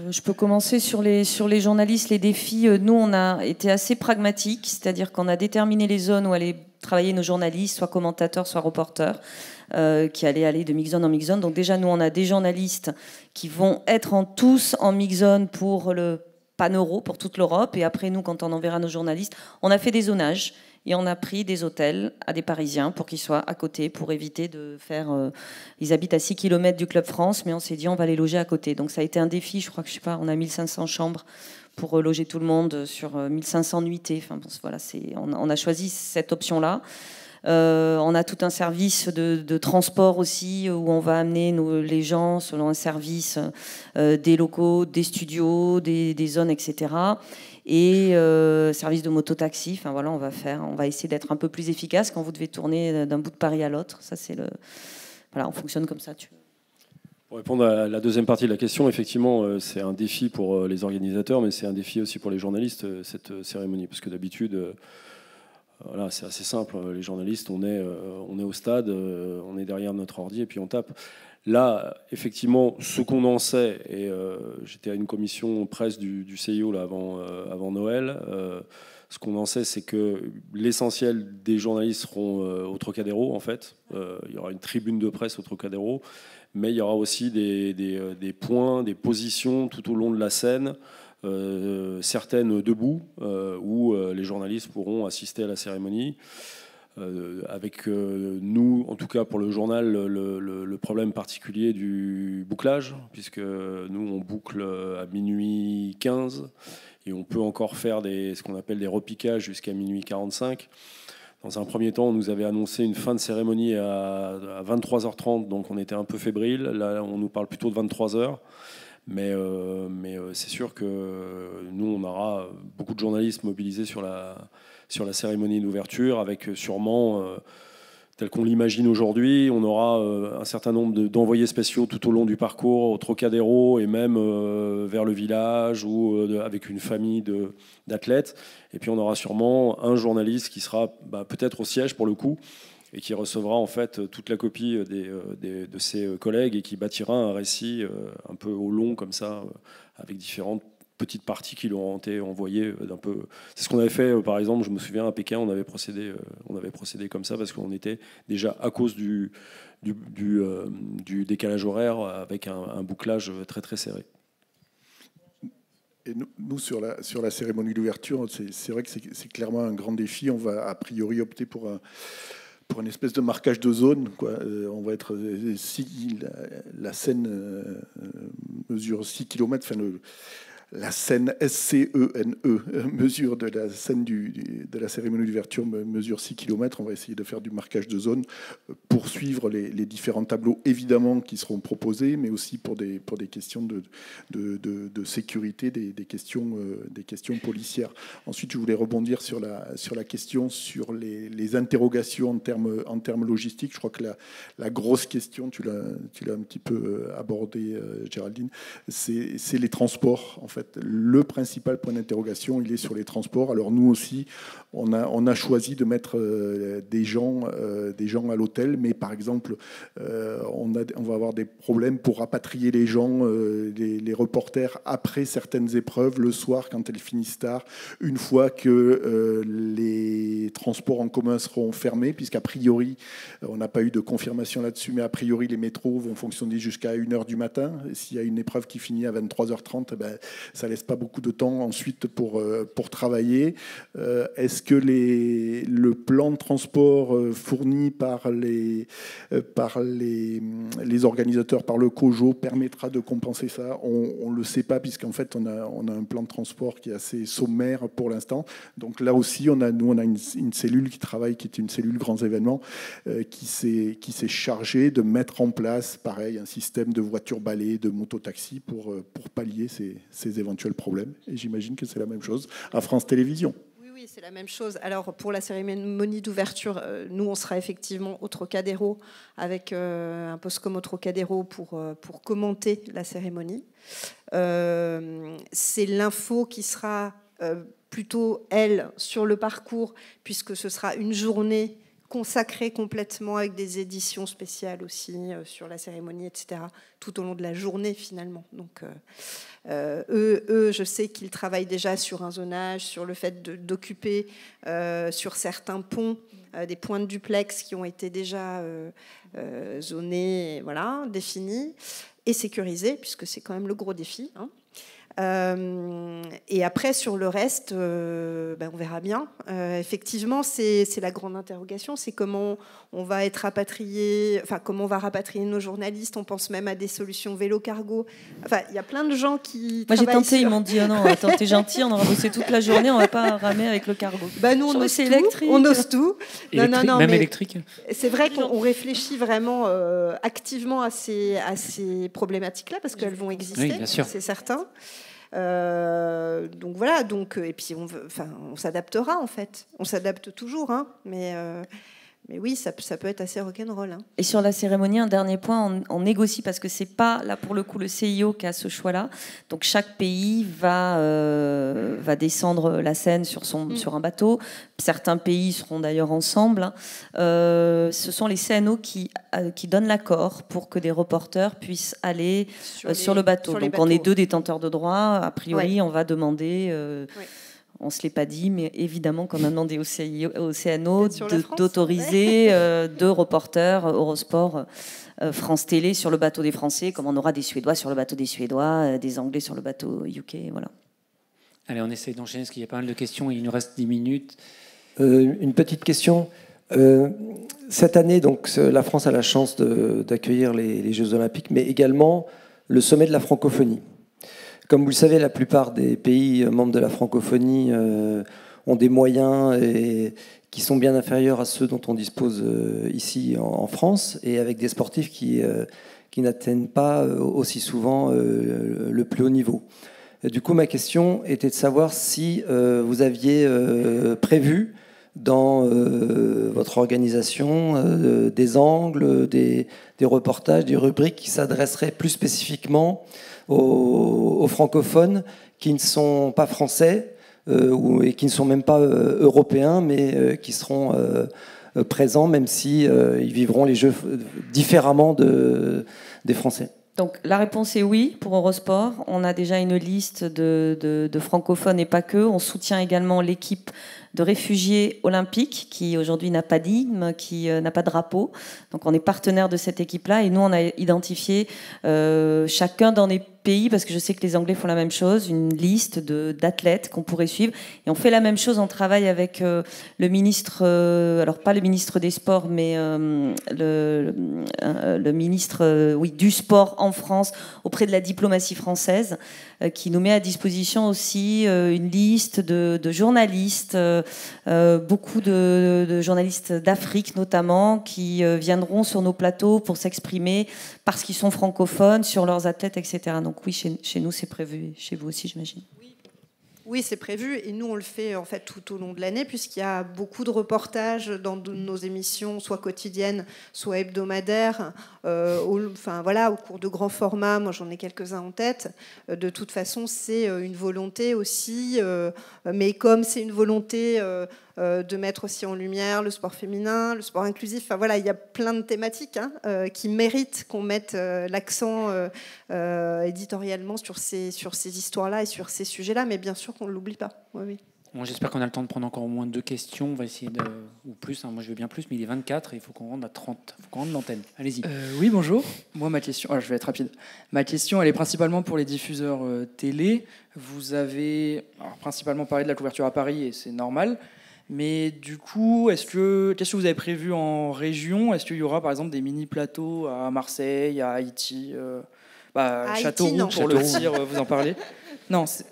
je peux commencer sur les journalistes, les défis. Nous, on a été assez pragmatiques, c'est-à-dire qu'on a déterminé les zones où allaient travailler nos journalistes, soit commentateurs, soit reporters, qui allaient aller de mix-zone en mix-zone. Donc déjà, nous, on a des journalistes qui vont être tous en mix-zone pour le pan-euro, pour toute l'Europe. Et après, nous, quand on enverra nos journalistes, on a fait des zonages. Et on a pris des hôtels à des Parisiens pour qu'ils soient à côté, pour éviter de faire... ils habitent à 6 km du Club France, mais on s'est dit on va les loger à côté. Donc ça a été un défi, je crois que, on a 1500 chambres pour loger tout le monde sur 1500 nuitées. Enfin, bon, voilà, on a choisi cette option-là. On a tout un service de transport aussi, où on va amener les gens selon un service des locaux, des studios, des zones, etc., et service de mototaxi. Enfin voilà, on va essayer d'être un peu plus efficace quand vous devez tourner d'un bout de Paris à l'autre. Ça, voilà, on fonctionne comme ça. Pour répondre à la deuxième partie de la question, effectivement, c'est un défi pour les organisateurs, mais c'est un défi aussi pour les journalistes, cette cérémonie, parce que d'habitude, voilà, c'est assez simple. Les journalistes, on est au stade, on est derrière notre ordi et puis on tape. Là, effectivement, ce qu'on en sait, et j'étais à une commission presse du CIO là, avant Noël, ce qu'on en sait, c'est que l'essentiel des journalistes seront au Trocadéro, en fait. Il y aura une tribune de presse au Trocadéro, mais il y aura aussi des points, des positions tout au long de la scène, certaines debout, où les journalistes pourront assister à la cérémonie. Avec nous, en tout cas pour le journal, le problème particulier du bouclage, puisque nous, on boucle à minuit 15 et on peut encore faire ce qu'on appelle des repiquages jusqu'à minuit 45. Dans un premier temps, on nous avait annoncé une fin de cérémonie à 23h30, donc on était un peu fébrile. Là, on nous parle plutôt de 23h. Mais c'est sûr que nous, on aura beaucoup de journalistes mobilisés sur la cérémonie d'ouverture, avec sûrement, tel qu'on l'imagine aujourd'hui, on aura un certain nombre d'envoyés spéciaux tout au long du parcours, au Trocadéro et même vers le village ou avec une famille d'athlètes. Et puis on aura sûrement un journaliste qui sera peut-être au siège pour le coup, et qui recevra en fait toute la copie de ses collègues et qui bâtira un récit un peu au long comme ça, avec différentes petites parties qui lui ont été envoyées d'un peu. C'est ce qu'on avait fait, par exemple, je me souviens à Pékin, on avait procédé comme ça parce qu'on était déjà, à cause du décalage horaire, avec un bouclage très très serré. Et nous, sur la cérémonie d'ouverture, c'est vrai que c'est clairement un grand défi. On va a priori opter pour une espèce de marquage de zone, quoi. On va être la Seine mesure 6 km, enfin la scène SCENE mesure de la scène de la cérémonie d'ouverture mesure 6 km. On va essayer de faire du marquage de zone pour suivre les différents tableaux, évidemment, qui seront proposés, mais aussi pour des questions de sécurité, des questions policières. Ensuite, je voulais rebondir sur la question sur les interrogations en termes logistiques. Je crois que la grosse question, tu l'as un petit peu abordé, Géraldine, c'est les transports, en fait. Le principal point d'interrogation, il est sur les transports. Alors nous aussi, on a choisi de mettre des gens à l'hôtel, mais par exemple, on va avoir des problèmes pour rapatrier les gens, les reporters, après certaines épreuves, le soir, quand elles finissent tard, une fois que les transports en commun seront fermés, puisqu'a priori, on n'a pas eu de confirmation là-dessus, mais a priori, les métros vont fonctionner jusqu'à 1h du matin. Et s'il y a une épreuve qui finit à 23h30, ça laisse pas beaucoup de temps ensuite pour travailler. Est-ce que le plan de transport fourni par les organisateurs, par le COJO, permettra de compenser ça? On le sait pas, puisqu'en fait on a un plan de transport qui est assez sommaire pour l'instant. Donc là aussi, on a une cellule qui travaille, qui est une cellule grands événements, qui s'est chargée de mettre en place, pareil, un système de voitures balais, de mototaxis pour pallier ces éventuels problèmes. Et j'imagine que c'est la même chose à France Télévisions. Oui, c'est la même chose. Alors, pour la cérémonie d'ouverture, nous, on sera effectivement au Trocadéro, avec un poste comme au Trocadéro pour commenter la cérémonie. C'est l'info qui sera plutôt, elle, sur le parcours, puisque ce sera une journée consacrée complètement, avec des éditions spéciales aussi sur la cérémonie, etc., tout au long de la journée finalement. Donc eux, je sais qu'ils travaillent déjà sur un zonage, sur le fait d'occuper sur certains ponts des points de duplex qui ont été déjà zonés, voilà, définis et sécurisés, puisque c'est quand même le gros défi, hein. Et après, sur le reste, on verra bien. Effectivement, c'est la grande interrogation, c'est comment on va être rapatrié, enfin comment on va rapatrier nos journalistes. On pense même à des solutions vélo-cargo. Enfin, il y a plein de gens qui Moi, j'ai tenté, sur... ils m'ont dit, oh non, attends, t'es gentil, on aura bossé toute la journée, on va pas ramer avec le cargo. Nous, on ose tout, électrique. On ose tout. Non, même électrique. C'est vrai qu'on réfléchit vraiment activement à ces problématiques-là, parce qu'elles vont exister, oui, c'est certain. Donc voilà, et puis on s'adaptera en fait. On s'adapte toujours, hein, mais oui, ça peut être assez rock'n'roll. Hein. Et sur la cérémonie, un dernier point, on négocie parce que c'est pas là pour le coup le CIO qui a ce choix-là. Donc chaque pays va descendre la Seine sur un bateau. Certains pays seront d'ailleurs ensemble. Ce sont les CNO qui donnent l'accord pour que des reporters puissent aller sur le bateau. Donc on est 2 détenteurs de droit. A priori, on va demander. On ne se l'est pas dit, mais évidemment qu'on a demandé au CNO d'autoriser 2 reporters Eurosport, France Télé sur le bateau des Français, comme on aura des Suédois sur le bateau des Suédois, des Anglais sur le bateau UK. Voilà. Allez, on essaye d'enchaîner parce qu'il y a pas mal de questions et il nous reste 10 minutes. Une petite question. Cette année, donc, la France a la chance d'accueillir les Jeux Olympiques, mais également le sommet de la francophonie. Comme vous le savez, la plupart des pays membres de la francophonie ont des moyens qui sont bien inférieurs à ceux dont on dispose ici en France, et avec des sportifs qui qui n'atteignent pas aussi souvent le plus haut niveau. Et du coup, ma question était de savoir si vous aviez prévu dans votre organisation des angles, des reportages, des rubriques qui s'adresseraient plus spécifiquement aux francophones qui ne sont pas français et qui ne sont même pas européens, mais qui seront présents, même si ils vivront les Jeux différemment des Français. Donc la réponse est oui pour Eurosport. On a déjà une liste de francophones et pas que. On soutient également l'équipe de réfugiés olympiques qui aujourd'hui n'a pas d'hymne, qui n'a pas de drapeau. Donc on est partenaire de cette équipe-là et nous on a identifié chacun dans les pays, parce que je sais que les Anglais font la même chose, une liste d'athlètes qu'on pourrait suivre. Et on fait la même chose, on travaille avec le ministre, alors pas le ministre des Sports, mais le ministre du sport en France, auprès de la diplomatie française, qui nous met à disposition aussi une liste de journalistes, beaucoup de journalistes d'Afrique notamment, qui viendront sur nos plateaux pour s'exprimer parce qu'ils sont francophones sur leurs athlètes, etc. Donc oui, chez nous c'est prévu, chez vous aussi j'imagine. Oui, c'est prévu et nous on le fait en fait tout au long de l'année puisqu'il y a beaucoup de reportages dans nos émissions, soit quotidiennes, soit hebdomadaires, au cours de grands formats. Moi j'en ai quelques-uns en tête. De toute façon, c'est une volonté aussi, mais comme c'est une volonté de mettre aussi en lumière le sport féminin, le sport inclusif. Enfin voilà, il y a plein de thématiques qui méritent qu'on mette l'accent éditorialement sur ces histoires-là et sur ces sujets-là, mais bien sûr qu'on ne l'oublie pas. Oui, oui. Bon, j'espère qu'on a le temps de prendre encore au moins 2 questions. On va essayer ou plus. Moi, je veux bien plus, mais il est 24 et il faut qu'on rende à 30. Il faut qu'on rende l'antenne. Allez-y. Oui, bonjour. Moi, ma question... je vais être rapide. Ma question, elle est principalement pour les diffuseurs télé. Vous avez principalement parlé de la couverture à Paris et c'est normal. Mais du coup, qu'est-ce que vous avez prévu en région ? Est-ce qu'il y aura par exemple des mini-plateaux à Marseille, à Haïti, Châteauroux pour le tir, vous en parlez ? Non, c'est...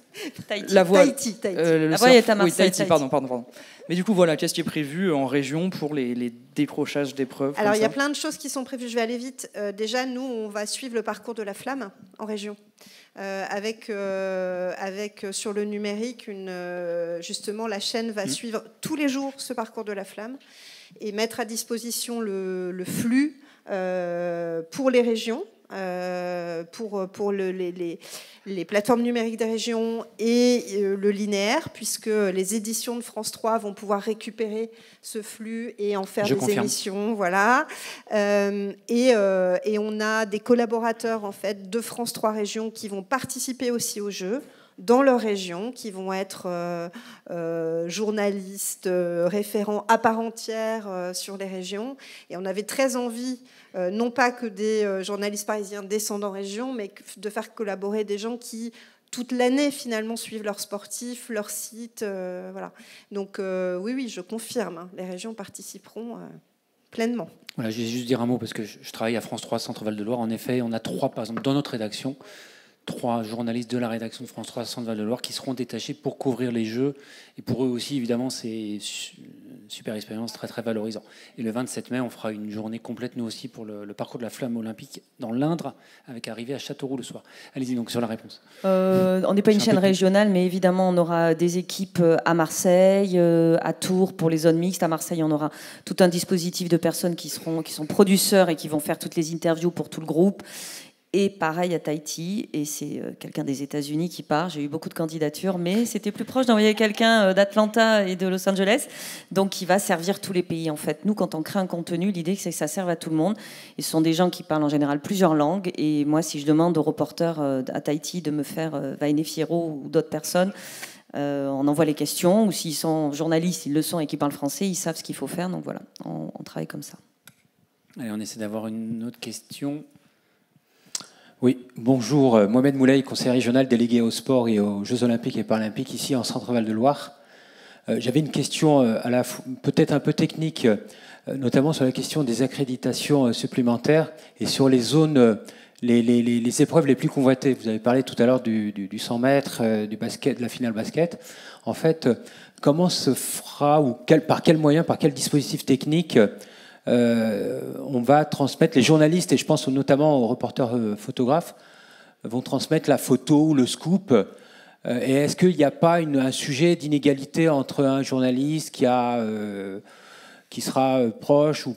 Tahiti. La voie est à Marseille. Oui, Tahiti, pardon. Mais du coup, voilà, qu'est-ce qui est prévu en région pour les décrochages d'épreuves ? Alors, il y a plein de choses qui sont prévues. Je vais aller vite. Déjà, nous, on va suivre le parcours de la flamme en région. Avec sur le numérique, justement, la chaîne va suivre tous les jours ce parcours de la flamme et mettre à disposition le flux pour les régions. Pour les plateformes numériques des régions et le linéaire, puisque les éditions de France 3 vont pouvoir récupérer ce flux et en faire émissions. Voilà. Et on a des collaborateurs en fait, de France 3 Régions qui vont participer aussi au jeu dans leur région, qui vont être journalistes, référents à part entière sur les régions. Et on avait très envie, non pas que des journalistes parisiens descendent en région, mais de faire collaborer des gens qui, toute l'année, finalement, suivent leurs sportifs, leur site. Voilà. Donc, oui, je confirme, les régions participeront pleinement. Voilà, je vais juste dire un mot, parce que je travaille à France 3 Centre-Val de Loire. En effet, on a 3, par exemple, dans notre rédaction, 3 journalistes de la rédaction de France 3 Centre-Val de Loire qui seront détachés pour couvrir les Jeux. Et pour eux aussi, évidemment, c'est une super expérience, très très valorisant. Et le 27 mai, on fera une journée complète, nous aussi, pour le parcours de la flamme olympique dans l'Indre, avec arrivée à Châteauroux le soir. Allez-y donc sur la réponse. On n'est pas une chaîne régionale, mais évidemment, on aura des équipes à Marseille, à Tours pour les zones mixtes. À Marseille, on aura tout un dispositif de personnes qui sont producteurs et qui vont faire toutes les interviews pour tout le groupe. Et pareil à Tahiti, et c'est quelqu'un des États-Unis qui part. J'ai eu beaucoup de candidatures, mais c'était plus proche d'envoyer quelqu'un d'Atlanta et de Los Angeles, donc qui va servir tous les pays en fait. Nous, quand on crée un contenu, l'idée c'est que ça serve à tout le monde. Et ce sont des gens qui parlent en général plusieurs langues. Et moi, si je demande aux reporters à Tahiti de me faire Vainé Fierro ou d'autres personnes, on envoie les questions, ou s'ils sont journalistes, ils le sont et qui parlent français, ils savent ce qu'il faut faire. Donc voilà, on travaille comme ça. Allez, on essaie d'avoir une autre question. Oui, bonjour, Mohamed Moulay, conseiller régional délégué au sport et aux Jeux Olympiques et Paralympiques ici en Centre-Val de Loire. J'avais une question peut-être un peu technique, notamment sur la question des accréditations supplémentaires et sur les zones, les épreuves les plus convoitées. Vous avez parlé tout à l'heure du 100 mètres, du basket, de la finale basket. En fait, comment se fera, ou par quel moyen, par quel dispositif technique on va transmettre, les journalistes, et je pense notamment aux reporters photographes, vont transmettre la photo ou le scoop. Et est-ce qu'il n'y a pas un sujet d'inégalité entre un journaliste qui sera proche ou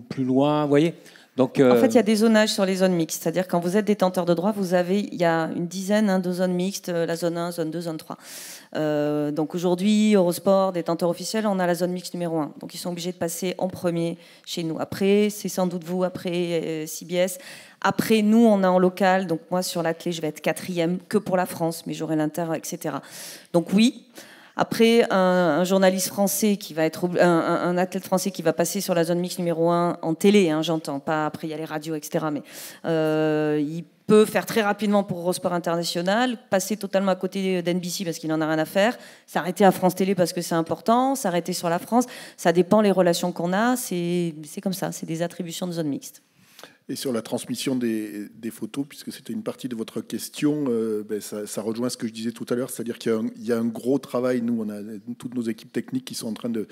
plus loin, vous voyez? Donc, En fait, il y a des zonages sur les zones mixtes. C'est-à-dire quand vous êtes détenteur de droit, il y a une dizaine de zones mixtes, la zone 1, zone 2, zone 3. Donc aujourd'hui, Eurosport, détenteur officiel, on a la zone mixte numéro 1. Donc ils sont obligés de passer en premier chez nous. Après, c'est sans doute vous, après CBS. Après, nous, on a en local. Donc moi, sur la clé, je vais être 4e que pour la France, mais j'aurai l'Inter, etc. Donc oui. Après, un journaliste français qui va être un athlète français qui va passer sur la zone mixte numéro 1 en télé, j'entends pas. Après, il y a les radios, etc. Mais il peut faire très rapidement pour Eurosport International, passer totalement à côté d'NBC parce qu'il n'en a rien à faire, s'arrêter à France Télé parce que c'est important, s'arrêter sur la France. Ça dépend les relations qu'on a. C'est comme ça. C'est des attributions de zone mixte. Et sur la transmission des photos, puisque c'était une partie de votre question, ça rejoint ce que je disais tout à l'heure, c'est-à-dire qu'il y a un gros travail. Nous, on a toutes nos équipes techniques qui sont en train de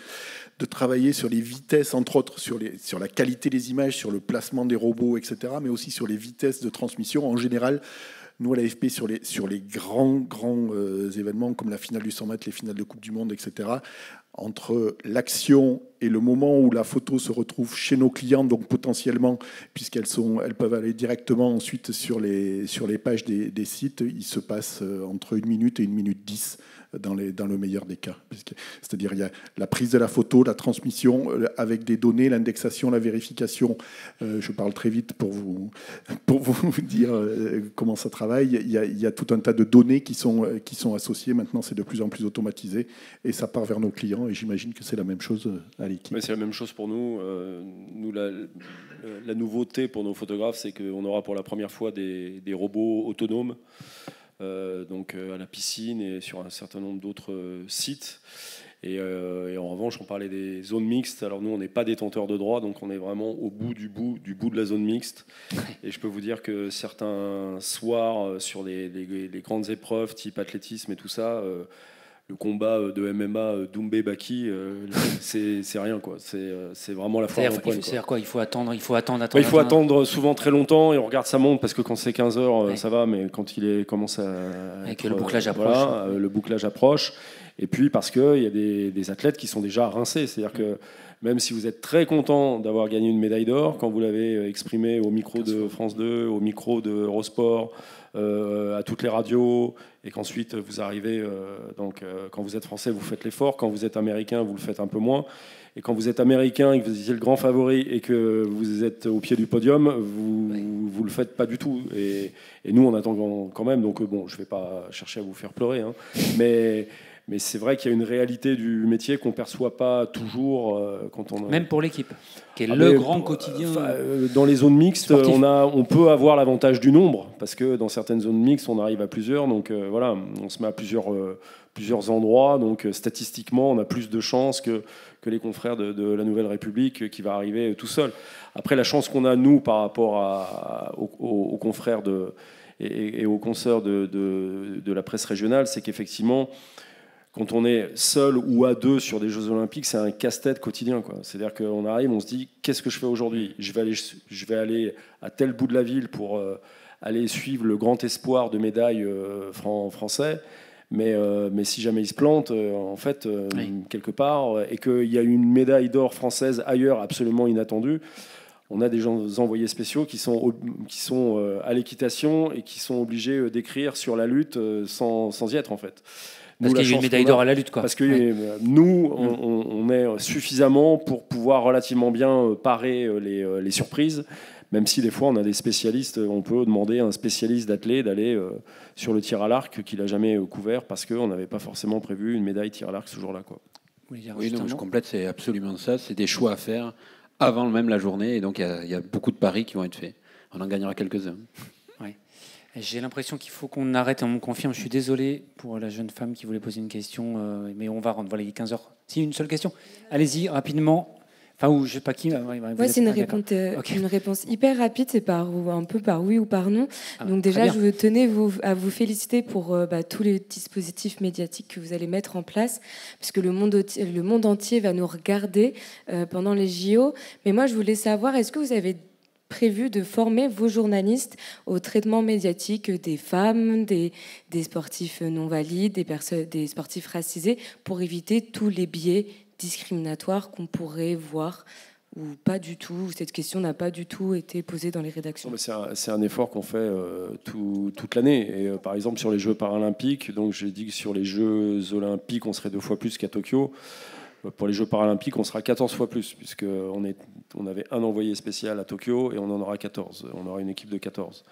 travailler sur les vitesses, entre autres, sur la qualité des images, sur le placement des robots, etc., mais aussi sur les vitesses de transmission. En général, nous, à l'AFP, sur les grands événements, comme la finale du 100 mètres, les finales de Coupe du Monde, etc., entre l'action et le moment où la photo se retrouve chez nos clients, donc potentiellement, puisqu'elles peuvent aller directement ensuite sur les pages des sites, il se passe entre 1 minute et 1 minute 10 dans le meilleur des cas. C'est-à-dire il y a la prise de la photo, la transmission avec des données, l'indexation, la vérification. Je parle très vite pour vous dire comment ça travaille. Il y a tout un tas de données qui sont associées. Maintenant, c'est de plus en plus automatisé et ça part vers nos clients. Et j'imagine que c'est la même chose à l'équipe. Mais c'est la même chose pour nous. Nous, la nouveauté pour nos photographes, c'est qu'on aura pour la première fois des robots autonomes. Donc à la piscine et sur un certain nombre d'autres sites. Et en revanche, on parlait des zones mixtes. Alors nous, on n'est pas détenteur de droit, donc on est vraiment au bout du bout de la zone mixte. Et je peux vous dire que certains soirs, sur les grandes épreuves, type athlétisme et tout ça, le combat de MMA Doumbé Baki, c'est rien, quoi. C'est vraiment la foire en pointe. C'est-à-dire quoi ? Il faut attendre. Il faut attendre souvent très longtemps et on regarde sa montre parce que quand c'est 15 heures, ça va, mais quand commence à avec le bouclage approche. Voilà, le bouclage approche. Et puis parce qu'il y a des athlètes qui sont déjà rincés. C'est-à-dire que même si vous êtes très content d'avoir gagné une médaille d'or, quand vous l'avez exprimé au micro de France 2, au micro de Eurosport, à toutes les radios, et qu'ensuite vous arrivez, quand vous êtes français, vous faites l'effort, quand vous êtes américain, vous le faites un peu moins, et quand vous êtes américain et que vous étiez le grand favori et que vous êtes au pied du podium, vous le faites pas du tout. Et nous, on attend quand même, donc bon, je vais pas chercher à vous faire pleurer, hein, mais c'est vrai qu'il y a une réalité du métier qu'on ne perçoit pas toujours quand on... Même pour l'équipe, qui est le grand quotidien. Dans les zones mixtes, on peut avoir l'avantage du nombre, parce que dans certaines zones mixtes, on arrive à plusieurs. Donc voilà, on se met à plusieurs endroits. Donc statistiquement, on a plus de chances que les confrères de la Nouvelle République qui va arriver tout seul. Après, la chance qu'on a, nous, par rapport aux confrères et aux consoeurs de la presse régionale, c'est qu'effectivement... Quand on est seul ou à deux sur des Jeux Olympiques, c'est un casse-tête quotidien, quoi. C'est-à-dire qu'on arrive, on se dit, qu'est-ce que je fais aujourd'hui ? Je vais aller à tel bout de la ville pour aller suivre le grand espoir de médaille français. Mais si jamais il se plante, en fait, quelque part, et qu'il y a une médaille d'or française ailleurs absolument inattendue, on a des envoyés spéciaux qui sont à l'équitation et qui sont obligés d'écrire sur la lutte sans y être, en fait. Parce qu'il y a une médaille d'or à la lutte, quoi. Parce que nous, on est suffisamment pour pouvoir relativement bien parer les surprises, même si des fois on a des spécialistes. On peut demander à un spécialiste d'athlète d'aller sur le tir à l'arc qu'il n'a jamais couvert parce qu'on n'avait pas forcément prévu une médaille tir à l'arc ce jour-là, quoi. Oui, non, je complète, c'est absolument ça. C'est des choix à faire avant même la journée, et donc il y a beaucoup de paris qui vont être faits. On en gagnera quelques-uns. J'ai l'impression qu'il faut qu'on arrête, on me confirme, je suis désolé pour la jeune femme qui voulait poser une question, mais on va rendre, voilà, il est 15h. Si, une seule question. Allez-y, rapidement. Enfin, ou je sais pas qui. Ouais, c'est une réponse hyper rapide, c'est un peu par oui ou par non. Donc déjà, je tenais à vous féliciter pour tous les dispositifs médiatiques que vous allez mettre en place, puisque le monde entier va nous regarder pendant les JO. Mais moi, je voulais savoir, est-ce que vous avez prévu de former vos journalistes au traitement médiatique des femmes, des sportifs non valides, des sportifs racisés, pour éviter tous les biais discriminatoires qu'on pourrait voir, ou pas du tout, cette question n'a pas du tout été posée dans les rédactions? C'est un effort qu'on fait toute l'année. Et par exemple, sur les Jeux paralympiques, donc j'ai dit que sur les Jeux olympiques, on serait 2 fois plus qu'à Tokyo. Pour les Jeux paralympiques, on sera 14 fois plus, puisqu'on avait un envoyé spécial à Tokyo et on en aura 14. On aura une équipe de 14.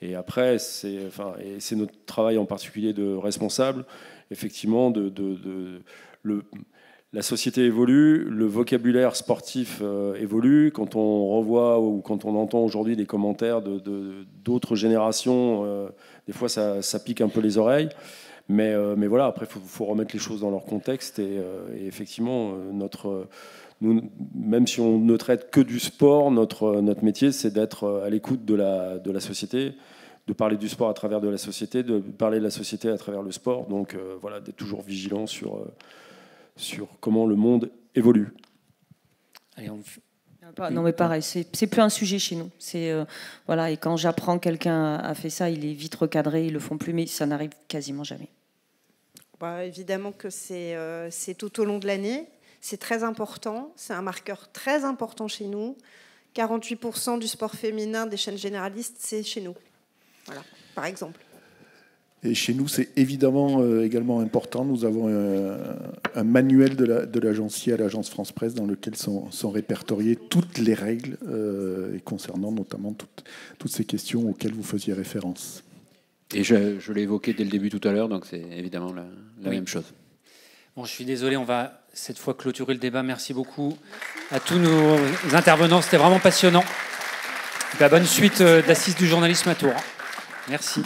Et après, c'est notre travail en particulier de responsable, effectivement, la société évolue, le vocabulaire sportif évolue. Quand on revoit ou quand on entend aujourd'hui des commentaires d'autres générations, des fois ça pique un peu les oreilles. Mais voilà, après, il faut remettre les choses dans leur contexte. Et effectivement, nous, même si on ne traite que du sport, notre métier, c'est d'être à l'écoute de la société, de parler du sport à travers de la société, de parler de la société à travers le sport. Donc voilà, d'être toujours vigilant sur comment le monde évolue. Allez, non mais pareil, c'est plus un sujet chez nous. Voilà, et quand j'apprends que quelqu'un a fait ça, il est vite recadré, ils le font plus, mais ça n'arrive quasiment jamais. Évidemment que c'est tout au long de l'année. C'est très important. C'est un marqueur très important chez nous. 48% du sport féminin des chaînes généralistes, c'est chez nous. Voilà, par exemple. Et chez nous, c'est évidemment également important. Nous avons un manuel de l'agencier à l'agence France Presse dans lequel sont répertoriées toutes les règles et concernant notamment toutes ces questions auxquelles vous faisiez référence. Et je l'ai évoqué dès le début tout à l'heure, donc c'est évidemment la même chose. Bon, je suis désolé, on va cette fois clôturer le débat. Merci beaucoup à tous nos intervenants, c'était vraiment passionnant. La bonne suite d'Assises du journalisme à Tours. Merci.